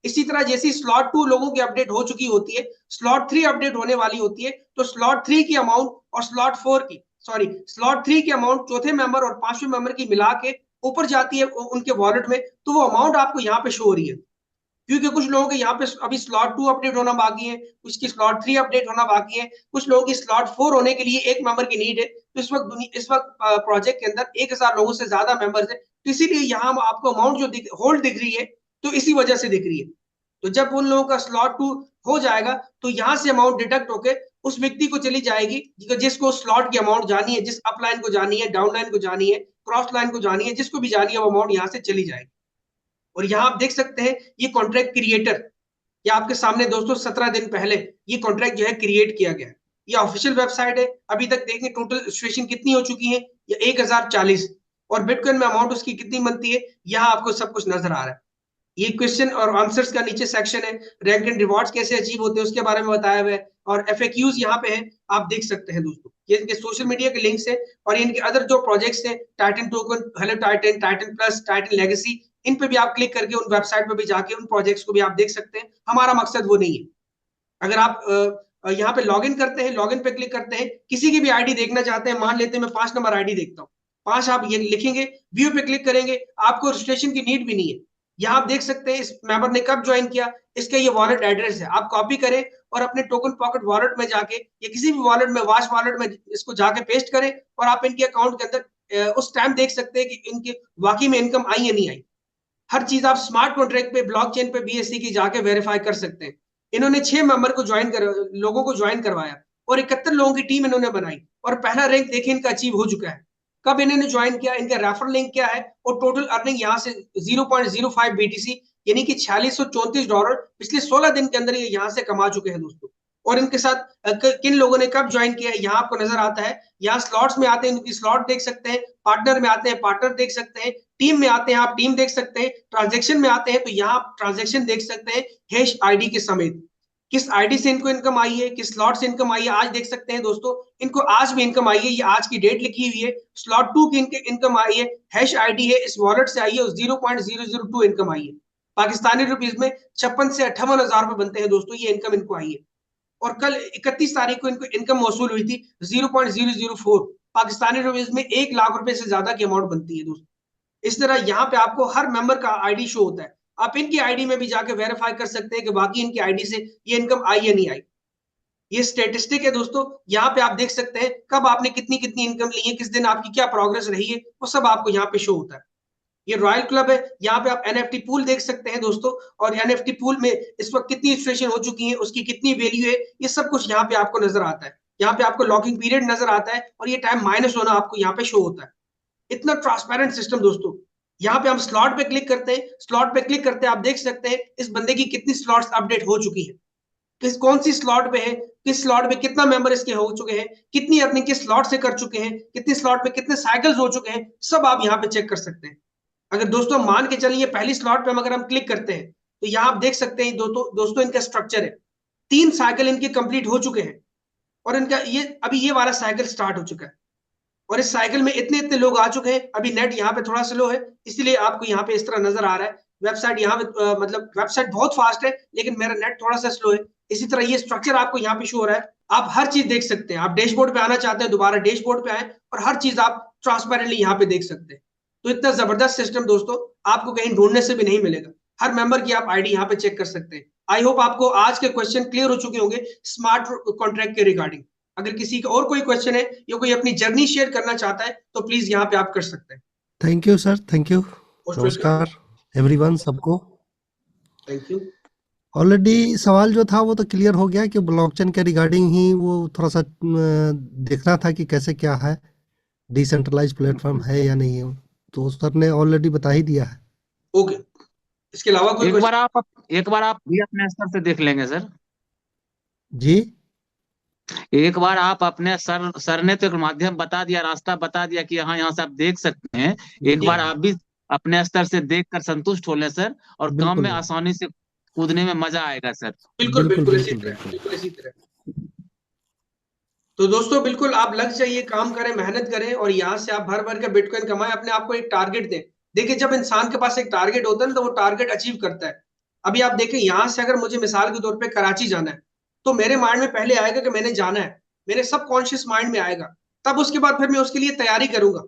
इसी तरह जैसी स्लॉट 2 लोगों की अपडेट हो चुकी होती है, स्लॉट 3 अपडेट होने वाली होती है, तो स्लॉट 3 की अमाउंट और स्लॉट 4 की, सॉरी, स्लॉट 3 की अमाउंट चौथे मेंबर और पांचवें मेंबर की मिला के ऊपर जाती है उनके वॉलेट में, तो वो अमाउंट आपको यहाँ पे शो हो रही है। क्योंकि कुछ लोगों के यहाँ पे अभी स्लॉट 2 अपडेट होना बाकी है, कुछ की स्लॉट 3 अपडेट होना बाकी है, कुछ लोगों की स्लॉट 4 होने के लिए एक मेंबर की नीड है। तो इस वक्त प्रोजेक्ट के अंदर 1000 लोगों से ज्यादा मेंबर्स है, तो इसीलिए यहाँ आपको अमाउंट जो होल्ड दिख रही है, तो इसी वजह से दिख रही है। तो जब उन लोगों का स्लॉट 2 हो जाएगा, तो यहाँ से अमाउंट डिडक्ट होके उस व्यक्ति को चली जाएगी जिसको स्लॉट की अमाउंट जानी है, जिस अपलाइन को जानी है, डाउन लाइन को जानी है, क्रॉस लाइन को जानी है, जिसको भी जानी है, वो अमाउंट यहाँ से चली जाएगी। और यहाँ आप देख सकते हैं ये कॉन्ट्रैक्ट क्रिएटर, ये आपके सामने दोस्तों 17 दिन पहले ये कॉन्ट्रैक्ट जो है क्रिएट किया गया है। ये ऑफिशियल वेबसाइट है। अभी तक देखें टोटल सिचुएशन कितनी हो चुकी है, ये 1040, और बिटकॉइन में अमाउंट उसकी कितनी बनती है, यहाँ आपको सब कुछ नजर आ रहा है। ये क्वेश्चन और आंसर्स का नीचे सेक्शन है, रैंक एंड रिवॉर्ड्स कैसे अचीव होते हैं उसके बारे में बताया हुआ है, और एफएक्यूज यहाँ पे है, आप देख सकते हैं दोस्तों। ये इनके सोशल मीडिया के लिंक्स है, और इनके अदर जो प्रोजेक्ट्स हैं, Titan token, hello Titan, Titan plus, Titan legacy, इन पे भी आप क्लिक करके उन वेबसाइट पे भी जाके उन प्रोजेक्ट्स को भी आप देख सकते हैं। हमारा मकसद वो नहीं है। अगर आप यहाँ पे लॉगिन करते हैं, लॉगिन पे क्लिक करते हैं, किसी की भी आईडी देखना चाहते हैं, मान लेते हैं मैं 5 नंबर आईडी देखता हूँ, 5 आप ये लिखेंगे, व्यू पे क्लिक करेंगे, आपको रजिस्ट्रेशन की नीड भी नहीं है। यहाँ आप देख सकते हैं इस मेंबर ने कब ज्वाइन किया, इसका ये वॉलेट एड्रेस है, आप कॉपी करें और अपने टोकन पॉकेट वॉलेट में जाके या किसी भी वॉलेट में, वाश वॉलेट में इसको जाके पेस्ट करें, और आप इनके अकाउंट के अंदर उस टाइम देख सकते हैं कि इनके वाकई में इनकम आई या नहीं आई। हर चीज आप स्मार्ट कॉन्ट्रैक्ट पे, ब्लॉकचेन पे, बीएससी की जाके वेरीफाई कर सकते हैं। इन्होंने 6 मेंबर को लोगों को ज्वाइन करवाया, और 71 लोगों की टीम इन्होंने बनाई, और पहला रैंक देखिए इनका अचीव हो चुका है। कब इन्होंने ज्वाइन किया, इनका रेफरल लिंक क्या है, और टोटल अर्निंग यहाँ से 0.05 बीटीसी, यानी कि $4634 पिछले 16 दिन के अंदर ये यहाँ से कमा चुके हैं दोस्तों। और इनके साथ किन लोगों ने कब ज्वाइन किया, यहाँ आपको नजर आता है। यहाँ स्लॉट्स में आते हैं, इनकी स्लॉट देख सकते हैं, पार्टनर में आते हैं, पार्टनर देख सकते हैं, टीम में आते हैं, आप टीम देख सकते हैं, ट्रांजेक्शन में आते हैं, तो यहाँ आप ट्रांजेक्शन देख सकते हैं हैश आईडी के समेत, किस आईडी से इनको इनकम आई है, किस स्लॉट से इनकम आई है। आज देख सकते हैं दोस्तों, इनको आज भी इनकम आई है, ये आज की डेट लिखी हुई है। स्लॉट 2 की इनकम आई है, हैश आईडी है, इस वॉलेट से आई है, 0.002 इनकम आई है। पाकिस्तानी रुपीज में 56 से 58 हजार रुपए बनते हैं दोस्तों, ये इनकम इनको आई है। और कल 31 तारीख को इनको इनकम मौसूल हुई थी 0.004 पाकिस्तानी रुपीज में, 1 लाख रुपए से ज्यादा की अमाउंट बनती है दोस्तों। इस तरह यहाँ पे आपको हर मेंबर का आईडी शो होता है, आप इनकी आईडी में भी जाके वेरीफाई कर सकते हैं कि बाकी इनकी आईडी से ये इनकम आई या नहीं आई। ये स्टेटिस्टिक है दोस्तों, यहाँ पे आप देख सकते हैं कब आपने कितनी कितनी इनकम ली है, किस दिन आपकी क्या प्रोग्रेस रही है, वो सब आपको यहाँ पे शो होता है। ये रॉयल क्लब है, यहाँ पे आप एनएफटी पूल देख सकते हैं दोस्तों, और एनएफटी पूल में इस वक्त कितनी रजिस्ट्रेशन हो चुकी है, उसकी कितनी वैल्यू है, ये सब कुछ यहाँ पे आपको नजर आता है। यहाँ पे आपको लॉकिंग पीरियड नजर आता है, और ये टाइम माइनस होना आपको यहाँ पे शो होता है। इतना ट्रांसपेरेंट सिस्टम दोस्तों। यहाँ पे हम स्लॉट पे क्लिक करते हैं, स्लॉट पे क्लिक करते हैं, आप देख सकते हैं इस बंदे की कितनी स्लॉट्स अपडेट हो चुकी है, किस कौन सी स्लॉट पे है, किस स्लॉट पे कितना मेंबर इसके हो चुके हैं, कितनी अर्निंग किस स्लॉट से कर चुके हैं, कितनी स्लॉट पे कितने साइकिल्स हो चुके हैं, सब आप यहाँ पे चेक कर सकते हैं। अगर दोस्तों मान के चलिए पहली स्लॉट पे अगर हम क्लिक करते हैं, तो यहाँ आप देख सकते हैं दोस्तों इनका स्ट्रक्चर है। 3 साइकिल इनके कंप्लीट हो चुके हैं, और इनका ये अभी ये वाला साइकिल स्टार्ट हो चुका है, और इस साइकिल में इतने इतने लोग आ चुके हैं। अभी नेट यहाँ पे थोड़ा स्लो है, इसलिए आपको यहाँ पे इस तरह नजर आ रहा है। वेबसाइट यहाँ पे मतलब वेबसाइट बहुत फास्ट है, लेकिन मेरा नेट थोड़ा सा स्लो है। इसी तरह ये स्ट्रक्चर आपको यहाँ पे शो हो रहा है, आप हर चीज देख सकते हैं। आप डैशबोर्ड पे आना चाहते हैं, दोबारा डैशबोर्ड पे आए, और हर चीज आप ट्रांसपेरेंटली यहाँ पे देख सकते हैं। तो इतना जबरदस्त सिस्टम दोस्तों आपको कहीं ढूंढने से भी नहीं मिलेगा। हर मेंबर की आप आईडी यहाँ पे चेक कर सकते हैं। आई होप आपको आज के क्वेश्चन क्लियर हो चुके होंगे स्मार्ट कॉन्ट्रैक्ट के रिगार्डिंग। अगर किसी का और कोई क्वेश्चन है या कोई अपनी जर्नी शेयर करना चाहता है, तो प्लीज यहाँ पे आप कर सकते हैं। Thank you sir, thank you. Most welcome. नमस्कार एवरीवन सबको। Thank you. ऑलरेडी सवाल जो था वो तो क्लियर हो गया कि ब्लॉकचेन के रिगार्डिंग ही वो थोड़ा सा देखना था कि कैसे क्या है, डिसेंट्रलाइज प्लेटफॉर्म है या नहीं है, तो सर ने ऑलरेडी बता ही दिया है। ओके, इसके अलावा कोई एक बार क्वेश्चन? आप एक बार आप भी अपने स्तर से देख लेंगे सर। जी। एक बार आप अपने सर ने तो एक माध्यम बता दिया, रास्ता बता दिया कि हाँ यहाँ से आप देख सकते हैं। एक जी। बार आप भी अपने स्तर से देख कर संतुष्ट हो लें सर, और काम बिल्कुल में आसानी से कूदने में मजा आएगा सर। बिल्कुल बिल्कुल बिल्कुल इसी बिल्कुल तरह, बिल्कुल। बिल्कुल इसी तरह। तो दोस्तों बिल्कुल आप लग जाइए, काम करें, मेहनत करें, और यहाँ से आप भर भर के बिटकॉइन कमाएं। अपने आप को एक टारगेट दें। देखिए, जब इंसान के पास एक टारगेट होता है ना, तो वो टारगेट अचीव करता है। अभी आप देखें, यहाँ से अगर मुझे मिसाल के तौर पे कराची जाना है, तो मेरे माइंड में पहले आएगा कि मैंने जाना है, मेरे सबकॉन्शियस माइंड में आएगा। तब उसके बाद फिर मैं उसके लिए तैयारी करूंगा।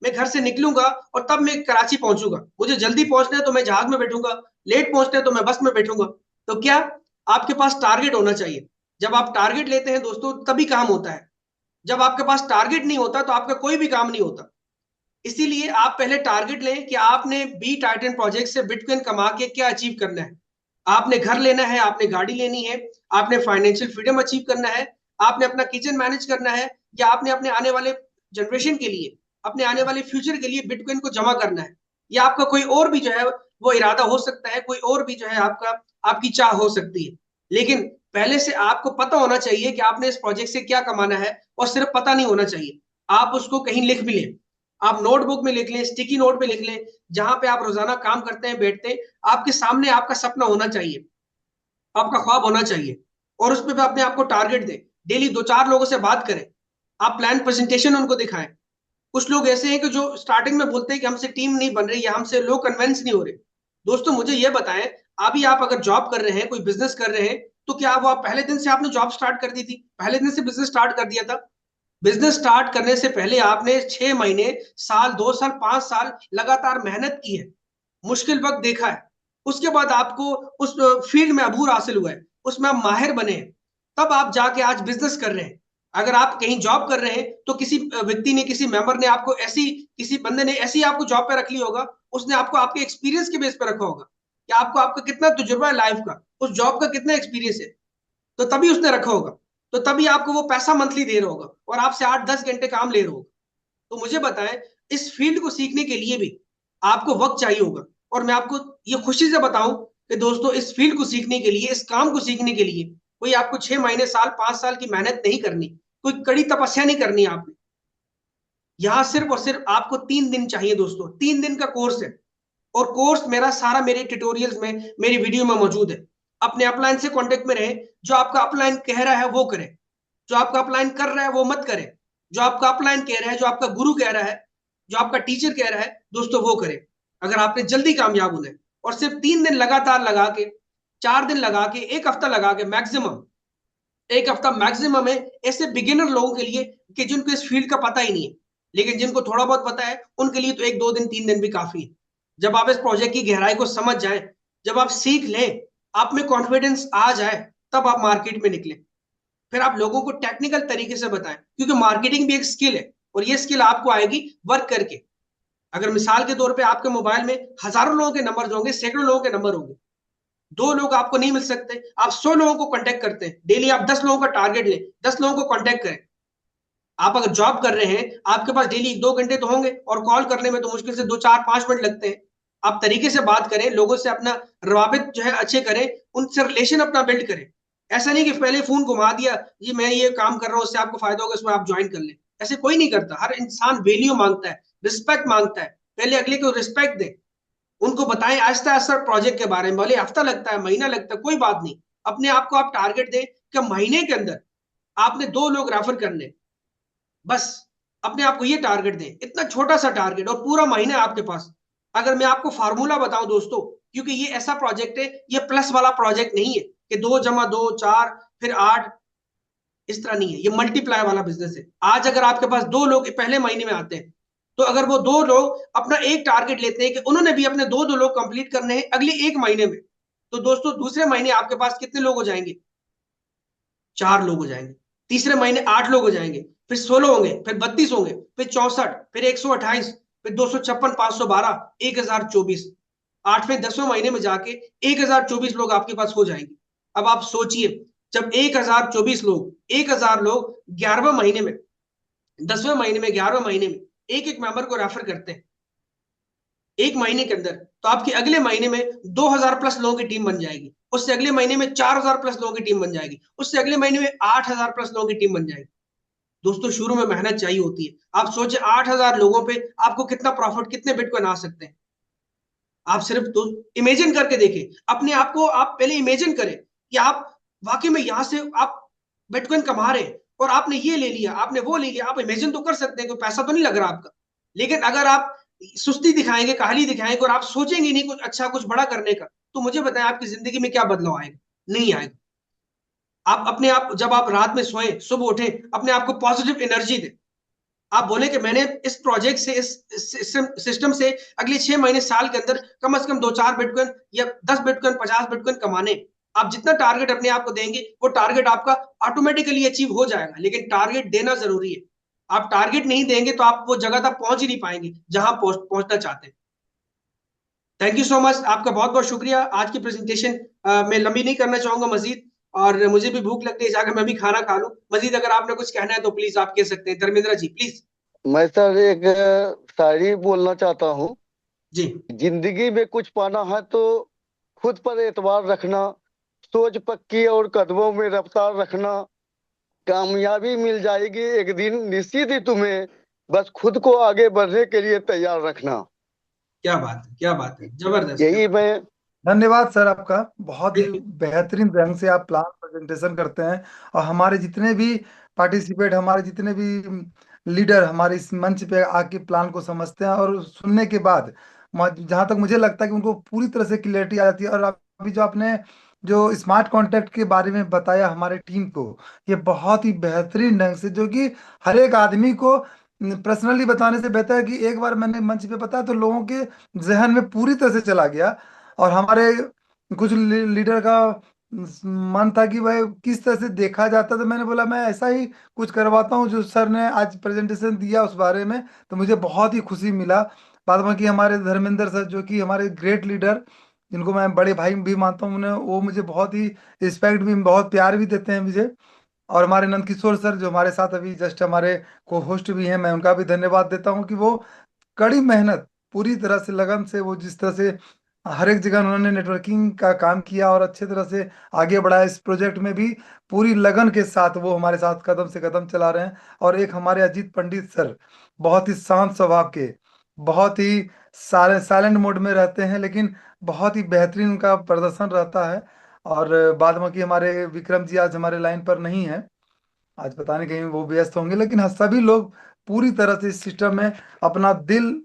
मैं घर से निकलूंगा और तब मैं कराची पहुंचूंगा। मुझे जल्दी पहुंचना है तो मैं जहाज में बैठूंगा, लेट पहुंचना है तो मैं बस में बैठूंगा। तो क्या, आपके पास टारगेट होना चाहिए। जब आप टारगेट लेते हैं दोस्तों, तभी काम होता है। जब आपके पास टारगेट नहीं होता तो आपका कोई भी काम नहीं होता। इसीलिए आप पहले टारगेट लें कि आपने बी टाइटन प्रोजेक्ट से बिटकॉइन कमा के क्या अचीव करना है। आपने घर लेना है, आपने गाड़ी लेनी है, आपने फाइनेंशियल फ्रीडम अचीव करना है, आपने अपना किचन मैनेज करना है, या आपने अपने आने वाले जनरेशन के लिए, अपने आने वाले फ्यूचर के लिए बिटकॉइन को जमा करना है। या आपका कोई और भी जो है वो इरादा हो सकता है, कोई और भी जो है आपका आपकी चाह हो सकती है। लेकिन पहले से आपको पता होना चाहिए कि आपने इस प्रोजेक्ट से क्या कमाना है। और सिर्फ पता नहीं होना चाहिए, आप उसको कहीं लिख भी लें। आप नोटबुक में लिख लें, स्टिकी नोट पे लिख लें, जहां पे आप रोजाना काम करते हैं, बैठते हैं, आपके सामने आपका सपना होना चाहिए, आपका ख्वाब होना चाहिए। और उस पर अपने आप को टारगेट दें। डेली दो चार लोगों से बात करें, आप प्लान प्रेजेंटेशन उनको दिखाएं। कुछ लोग ऐसे हैं कि जो स्टार्टिंग में बोलते हैं कि हमसे टीम नहीं बन रही या हमसे लोग कन्विंस नहीं हो रहे। दोस्तों मुझे ये बताएं, अभी आप अगर जॉब कर रहे हैं, कोई बिजनेस कर रहे हैं, तो क्या वो आप पहले दिन से आपने जॉब स्टार्ट कर दी थी, पहले दिन से बिजनेस स्टार्ट कर दिया था? बिजनेस स्टार्ट करने से पहले आपने 6 महीने, साल, 2 साल, 5 साल लगातार मेहनत की है, मुश्किल वक्त देखा है। उसके बाद आपको उस फील्ड में अबूर हासिल हुआ है, उसमें आप माहिर बने हैं, तब आप जाके आज बिजनेस कर रहे हैं। अगर आप कहीं जॉब कर रहे हैं तो किसी व्यक्ति ने, किसी मेंबर ने आपको ऐसी, किसी बंदे ने ऐसी आपको जॉब पे रख लिया होगा। उसने आपको आपके एक्सपीरियंस के बेस पे रखा होगा कि आपको, आपका कितना तजुर्बा है लाइफ का, उस जॉब का कितना एक्सपीरियंस है, तो तभी उसने रखा होगा। तो तभी आपको वो पैसा मंथली दे रहा होगा और आपसे 8-10 घंटे काम ले रहा होगा। तो मुझे बताएं, इस फील्ड को सीखने के लिए भी आपको वक्त चाहिए होगा। और मैं आपको ये खुशी से बताऊं कि दोस्तों, इस फील्ड को सीखने के लिए, इस काम को सीखने के लिए कोई आपको 6 महीने, साल, 5 साल की मेहनत नहीं करनी, कोई कड़ी तपस्या नहीं करनी आपने। यहां सिर्फ और सिर्फ आपको 3 दिन चाहिए दोस्तों, 3 दिन का कोर्स है। और कोर्स मेरा सारा मेरे ट्यूटोरियल्स में, मेरी वीडियो में मौजूद है। अपने अपलाइन से कांटेक्ट में रहे। जो आपका अपलाइन कह रहा है वो करे, जो आपका अपलाइन कर रहा है वो मत करे। जो आपका अपलाइन कह रहा है, जो आपका गुरु कह रहा है, जो आपका टीचर कह रहा है, दोस्तों वो करे, अगर आपने जल्दी कामयाब होना है। और सिर्फ 3 दिन लगातार लगा के, 4 दिन लगा के, एक हफ्ता लगा के मैक्सिमम, एक हफ्ता मैक्सिमम है ऐसे बिगिनर लोगों के लिए कि जिनको इस फील्ड का पता ही नहीं है। लेकिन जिनको थोड़ा बहुत पता है उनके लिए तो 1-2 दिन, 3 दिन भी काफी है। जब आप इस प्रोजेक्ट की गहराई को समझ जाएं, जब आप सीख लें, आप में कॉन्फिडेंस आ जाए, तब आप मार्केट में निकलें। फिर आप लोगों को टेक्निकल तरीके से बताएं, क्योंकि मार्केटिंग भी एक स्किल है। और ये स्किल आपको आएगी वर्क करके। अगर मिसाल के तौर पे आपके मोबाइल में हजारों लोगों के नंबर होंगे, सैकड़ों लोगों के नंबर होंगे, 2 लोग आपको नहीं मिल सकते, आप 100 लोगों को कांटेक्ट करते हैं डेली। आप 10 लोगों का टारगेट लें, 10 लोगों को कांटेक्ट करें। आप अगर जॉब कर रहे हैं, आपके पास डेली 2 घंटे तो होंगे, और कॉल करने में तो मुश्किल से 2, 4, 5 मिनट लगते हैं। आप तरीके से बात करें, लोगों से अपना रवाबित जो है अच्छे करें, उनसे रिलेशन अपना बिल्ड करें। ऐसा नहीं कि पहले फोन घुमा दिया, जी मैं ये काम कर रहा हूं, उससे आपको फायदा होगा, इसमें आप ज्वाइन कर लें। ऐसे कोई नहीं करता। हर इंसान वैल्यू मांगता है, रिस्पेक्ट मांगता है। पहले अगले को रिस्पेक्ट दें, उनको बताएं आहिस्ता आहिस्ता प्रोजेक्ट के बारे में। भले हफ्ता लगता है, महीना लगता है, कोई बात नहीं। अपने आप को आप टारगेट दें कि महीने के अंदर आपने 2 लोग रेफर करने, बस। अपने आप को ये टारगेट दें, इतना छोटा सा टारगेट, और पूरा महीना आपके पास। अगर मैं आपको फार्मूला बताऊं दोस्तों, क्योंकि ये ऐसा प्रोजेक्ट है, ये प्लस वाला प्रोजेक्ट नहीं है कि 2 + 2 = 4 फिर 8, इस तरह नहीं है। ये मल्टीप्लाई वाला बिजनेस है। आज अगर आपके पास 2 लोग पहले महीने में आते हैं, तो अगर वो 2 लोग अपना एक टारगेट लेते हैं कि उन्होंने भी अपने 2 लोग कंप्लीट करने हैं अगले एक महीने में, तो दोस्तों दूसरे महीने आपके पास कितने लोग हो जाएंगे? 4 लोग हो जाएंगे। तीसरे महीने 8 लोग हो जाएंगे, फिर 16 होंगे, फिर 32 होंगे, फिर 64, फिर 128, फिर 256, 512, 1024। 8वें 10वें महीने में जाके 1024 लोग आपके पास हो जाएंगे। अब आप सोचिए, जब 1024 लोग, 1000 लोग 11वें महीने में, 10वें महीने में, 11वें महीने में एक एक मेंबर को रेफर करते हैं, एक महीने के अंदर, तो आपके अगले महीने में 2000 प्लस लोगों की टीम बन जाएगी, उससे अगले महीने में 4000 प्लस लोगों की टीम बन जाएगी, उससे अगले महीने में 8000 प्लस लोगों की टीम बन जाएगी। दोस्तों शुरू में मेहनत चाहिए होती है। आप सोचिए 8000 लोगों पे आपको कितना प्रॉफिट, कितने बिटकॉइन आ सकते हैं। आप सिर्फ तो इमेजिन करके देखें अपने आप को, आप पहले इमेजिन करें कि आप वाकई में यहां से आप बिटकॉइन कमा रहे हैं और आपने ये ले लिया, आपने वो ले लिया। आप इमेजिन तो कर सकते हैं, कोई पैसा तो नहीं लग रहा आपका। लेकिन अगर आप सुस्ती दिखाएंगे, काहली दिखाएंगे और आप सोचेंगे नहीं कुछ अच्छा, कुछ बड़ा करने का, तो मुझे बताएं आपकी जिंदगी में क्या बदलाव आएगा? नहीं आएगा। आप अपने आप, जब आप रात में सोएं, सुबह उठें, अपने आप को पॉजिटिव एनर्जी दें। आप बोले कि मैंने इस प्रोजेक्ट से, इस सिस्टम से अगले 6 महीने, साल के अंदर कम से कम 2-4 बिटकॉइन या 10 बिटकॉइन, 50 बिटकॉइन कमाने। आप जितना टारगेट अपने आप को देंगे, वो टारगेट आपका ऑटोमेटिकली अचीव हो जाएगा। लेकिन टारगेट देना जरूरी है। आप टारगेट नहीं देंगे तो आप वो जगह तक पहुंच ही नहीं पाएंगे जहां पहुंचना चाहते हैं। थैंक यू सो मच, आपका बहुत बहुत शुक्रिया। आज की प्रेजेंटेशन मैं लंबी नहीं करना चाहूंगा मजीद, और मुझे भी भूख लगती है, जाकर मैं भी खाना खा लूं। मजीद अगर आपने कुछ कहना है तो प्लीज आप कह सकते हैं। धर्मेंद्र जी प्लीज। मैं सर एक शायरी बोलना चाहता हूँ। जी जिंदगी में कुछ पाना है तो खुद पर एतबार रखना, सोच पक्की और कदमों में रफ्तार रखना, कामयाबी मिल जाएगी एक दिन निश्चित ही तुम्हें, बस खुद को आगे बढ़ने के लिए तैयार रखना। क्या बात है, क्या बात है, जबरदस्त, यही जबरदस्त। मैं धन्यवाद सर आपका। बहुत ही बिल्कुल। बेहतरीन ढंग से आप प्लान प्रेजेंटेशन करते हैं। और हमारे जितने भी पार्टिसिपेट, हमारे जितने भी लीडर हमारे इस मंच पे आके प्लान को समझते हैं और सुनने के बाद जहाँ तक मुझे लगता है कि उनको पूरी तरह से क्लियरिटी आ जाती है। और अभी जो आपने जो स्मार्ट कॉन्ट्रैक्ट के बारे में बताया हमारे टीम को, ये बहुत ही बेहतरीन ढंग से, जो कि हर एक आदमी को पर्सनली बताने से बेहतर है कि एक बार मैंने मंच पे बताया तो लोगों के जहन में पूरी तरह से चला गया। और हमारे कुछ लीडर का मन था कि भाई किस तरह से देखा जाता, तो मैंने बोला मैं ऐसा ही कुछ करवाता हूँ जो सर ने आज प्रेजेंटेशन दिया उस बारे में। तो मुझे बहुत ही खुशी मिला। बाद बाकी हमारे धर्मेंद्र सर जो कि हमारे ग्रेट लीडर, जिनको मैं बड़े भाई भी मानता हूँ, उन्हें वो मुझे बहुत ही रिस्पेक्ट भी, बहुत प्यार भी देते हैं मुझे। और हमारे नंदकिशोर सर जो हमारे साथ अभी जस्ट हमारे को होस्ट भी हैं, मैं उनका भी धन्यवाद देता हूँ कि वो कड़ी मेहनत, पूरी तरह से लगन से, वो जिस तरह से हर एक जगह उन्होंने नेटवर्किंग का काम किया और अच्छे तरह से आगे बढ़ाया। इस प्रोजेक्ट में भी पूरी लगन के साथ वो हमारे साथ कदम से कदम चला रहे हैं। और एक हमारे अजीत पंडित सर, बहुत ही शांत स्वभाव के, बहुत ही साइलेंट मोड में रहते हैं, लेकिन बहुत ही बेहतरीन उनका प्रदर्शन रहता है। और बाद बाकी हमारे विक्रम जी आज हमारे लाइन पर नहीं है, आज पता नहीं कहीं वो व्यस्त होंगे। लेकिन हाँ, सभी लोग पूरी तरह से इस सिस्टम में अपना दिल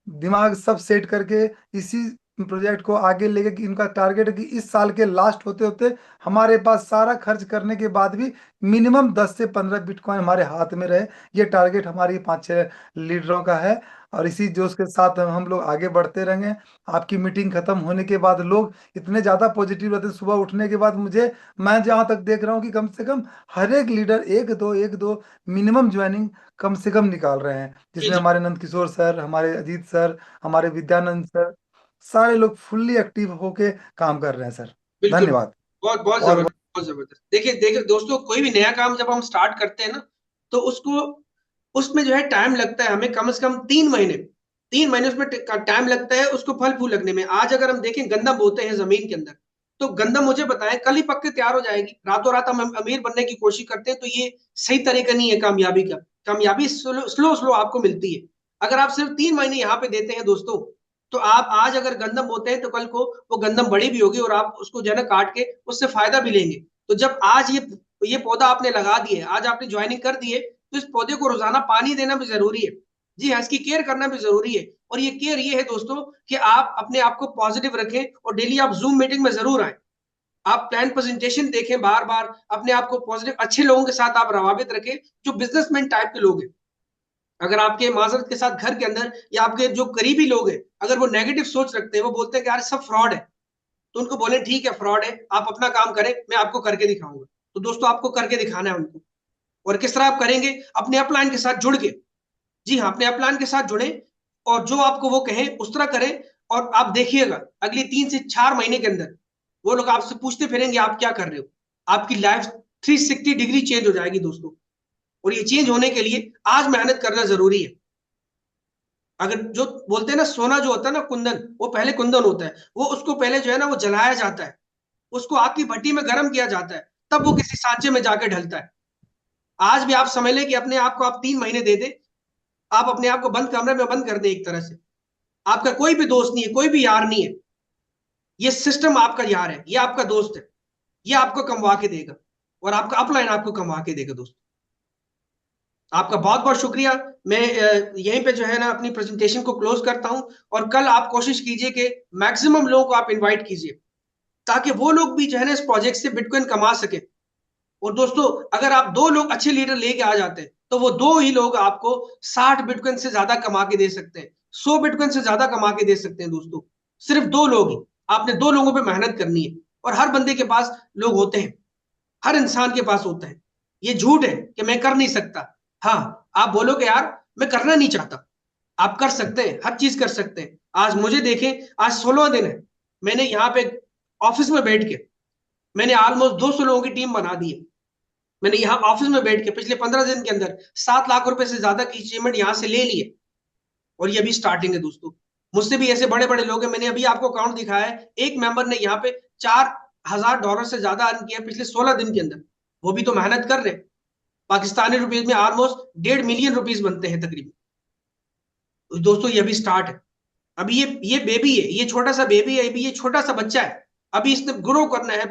दिमाग सब सेट करके इसी प्रोजेक्ट को आगे लेके, कि इनका टारगेट है कि इस साल के लास्ट होते होते हमारे पास सारा खर्च करने के बाद भी मिनिमम 10 से 15 बिटकॉइन हमारे हाथ में रहे। ये टारगेट हमारी 5-6 लीडरों का है। और इसी जोश के साथ हम लोग आगे बढ़ते रहेंगे। आपकी मीटिंग खत्म होने के बाद लोग इतने ज़्यादा पॉजिटिव रहते हैं, सुबह उठने के बाद मुझे, मैं जहाँ तक देख रहा हूँ कि कम से कम हर एक लीडर एक दो मिनिमम ज्वाइनिंग कम से कम निकाल रहे हैं, जी जिसमें जी हमारे नंदकिशोर सर, हमारे अजीत सर, हमारे विद्यानंद सर, सारे लोग फुल्ली एक्टिव होके काम कर रहे हैं सर। बिल्कुल। धन्यवाद। बहुत बहुत बहुत जबरदस्त, बहुत जबरदस्त। देखिए देखिए दोस्तों, कोई भी नया काम जब हम स्टार्ट करते हैं ना, तो उसको, उसमें जो है टाइम लगता है हमें, कम से कम 3 महीने, 3 महीने उसमें टाइम लगता है उसको फल फूल लगने में। आज अगर हम देखें गंदम बोते हैं जमीन के अंदर, तो गंदम मुझे बताएं कल ही पक के तैयार हो जाएगी। रातों रात हम अमीर बनने की कोशिश करते हैं, तो ये सही तरीका नहीं है कामयाबी का। कामयाबी स्लो स्लो स्लो आपको मिलती है। अगर आप सिर्फ 3 महीने यहाँ पे देते हैं दोस्तों, तो आप आज अगर गंदम बोते हैं तो कल को वो गंदम बड़ी भी होगी और आप उसको जो है ना काट के उससे फायदा भी लेंगे। तो जब आज ये पौधा आपने लगा दिए, आज आपने ज्वाइनिंग कर दिए, तो इस पौधे को रोजाना पानी देना भी जरूरी है। जी हाँ, इसकी केयर करना भी जरूरी है। और ये केयर ये है दोस्तों कि आप अपने आप को पॉजिटिव रखें और डेली आप जूम मीटिंग में जरूर आए। आप प्लान प्रेजेंटेशन देखें बार बार, अपने आप को पॉजिटिव अच्छे लोगों के साथ आप रवाबित रखें, जो बिजनेसमैन टाइप के लोग हैं। अगर आपके माजरत के साथ घर के अंदर या आपके जो करीबी लोग हैं, अगर वो नेगेटिव सोच रखते हैं, वो बोलते हैं कि यार सब फ्रॉड है, तो उनको बोले ठीक है फ्रॉड है, आप अपना काम करें, मैं आपको करके दिखाऊंगा। तो दोस्तों आपको करके दिखाना है उनको। और किस तरह आप करेंगे? अपने अपलाइन के साथ जुड़ के। जी हाँ, अपने अपलाइन के साथ जुड़े और जो आपको वो कहें उस तरह करें। और आप देखिएगा अगले 3 से 4 महीने के अंदर वो लोग आपसे पूछते फिरेंगे आप क्या कर रहे हो। आपकी लाइफ 360 डिग्री चेंज हो जाएगी दोस्तों। और ये चेंज होने के लिए आज मेहनत करना जरूरी है। अगर जो बोलते हैं ना सोना जो होता है ना कुंदन, वो पहले कुंदन होता है, वो उसको पहले जो है ना वो जलाया जाता है, उसको आग की भट्टी में गर्म किया जाता है, तब वो किसी सांचे में जाके ढलता है। आज भी आप समझ लें कि अपने आप को आप 3 महीने दे दे, आप अपने आप को बंद कमरे में बंद कर दे, एक तरह से आपका कोई भी दोस्त नहीं है, कोई भी यार नहीं है, ये सिस्टम आपका यार है, ये आपका दोस्त है, ये आपको कमवा के देगा और आपका अपलाइन आपको कमवा के देगा। दोस्तों आपका बहुत बहुत शुक्रिया। मैं यहीं पे जो है ना अपनी प्रेजेंटेशन को क्लोज करता हूं, और कल आप कोशिश कीजिए कि मैक्सिमम लोगों को आप इनवाइट कीजिए, ताकि वो लोग भी जो है ना इस प्रोजेक्ट से बिटकॉइन कमा सके। और दोस्तों अगर आप 2 लोग अच्छे लीडर लेके आ जाते हैं, तो वो 2 ही लोग आपको 60 बिटकॉइन से ज्यादा कमा के दे सकते हैं, 100 बिटकॉइन से ज्यादा कमा के दे सकते हैं। दोस्तों सिर्फ 2 लोग ही, आपने 2 लोगों पे मेहनत करनी है, और हर बंदे के पास लोग होते हैं, हर इंसान के पास होता है। ये झूठ है कि मैं कर नहीं सकता। हाँ, आप बोलोगे यार मैं करना नहीं चाहता, आप कर सकते हैं, हर चीज कर सकते हैं। आज मुझे देखें, आज 16 दिन है, मैंने यहाँ पे ऑफिस में बैठ के मैंने ऑलमोस्ट 200 लोगों की टीम बना दी है। मैंने यहाँ ऑफिस में बैठ के पिछले 15 दिन के अंदर 7 लाख रुपए से ज्यादा की अचीवमेंट यहाँ से ले ली है, और ये अभी स्टार्टिंग है। दोस्तों मुझसे भी ऐसे बड़े बड़े लोग हैं, मैंने अभी आपको अकाउंट दिखाया है, एक मेंबर ने यहाँ पे $4,000 से ज्यादा अर्न किया पिछले 16 दिन के अंदर, वो भी तो मेहनत कर रहे हैं। पाकिस्तानी रुपीज में ऑलमोस्ट 1.5 मिलियन रुपीज बनते हैं तकरीबन। तो दोस्तों ये अभी स्टार्ट है, अभी ये बेबी है, ये छोटा सा बेबी है, अभी ये छोटा सा बच्चा है, अभी इसने ग्रो करना है,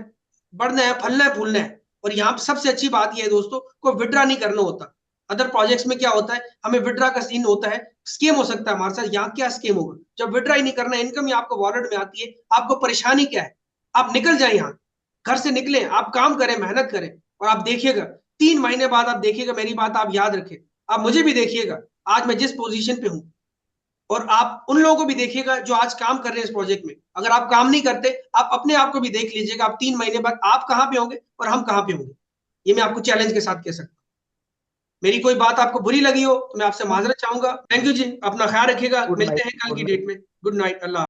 बढ़ना है, फलना है, फूलना है। और यहाँ पे सबसे अच्छी बात यह है दोस्तों, कोई विड्रा नहीं करना होता। अदर प्रोजेक्ट्स में क्या होता है, हमें विड्रा का सीन होता है, स्कीम हो सकता है हमारे साथ। यहाँ क्या स्कीम होगा, जब विड्रा ही नहीं करना, इनकम ही आपको वॉलेट में आती है, आपको परेशानी क्या है? आप निकल जाए यहाँ, घर से निकले, आप काम करें, मेहनत करें, और आप देखिएगा 3 महीने बाद, आप देखिएगा, मेरी बात आप याद रखें, आप मुझे भी देखिएगा आज मैं जिस पोजीशन पे हूं, और आप उन लोगों को भी देखिएगा जो आज काम कर रहे हैं इस प्रोजेक्ट में। अगर आप काम नहीं करते, आप अपने आप को भी देख लीजिएगा, आप 3 महीने बाद आप कहां पे होंगे और हम कहां पे होंगे। ये मैं आपको चैलेंज के साथ कह सकता हूं। मेरी कोई बात आपको बुरी लगी हो तो मैं आपसे माजरत चाहूंगा। थैंक यू जी, अपना ख्याल रखिएगा, मिलते हैं कल की डेट में। गुड नाइट, अल्लाह।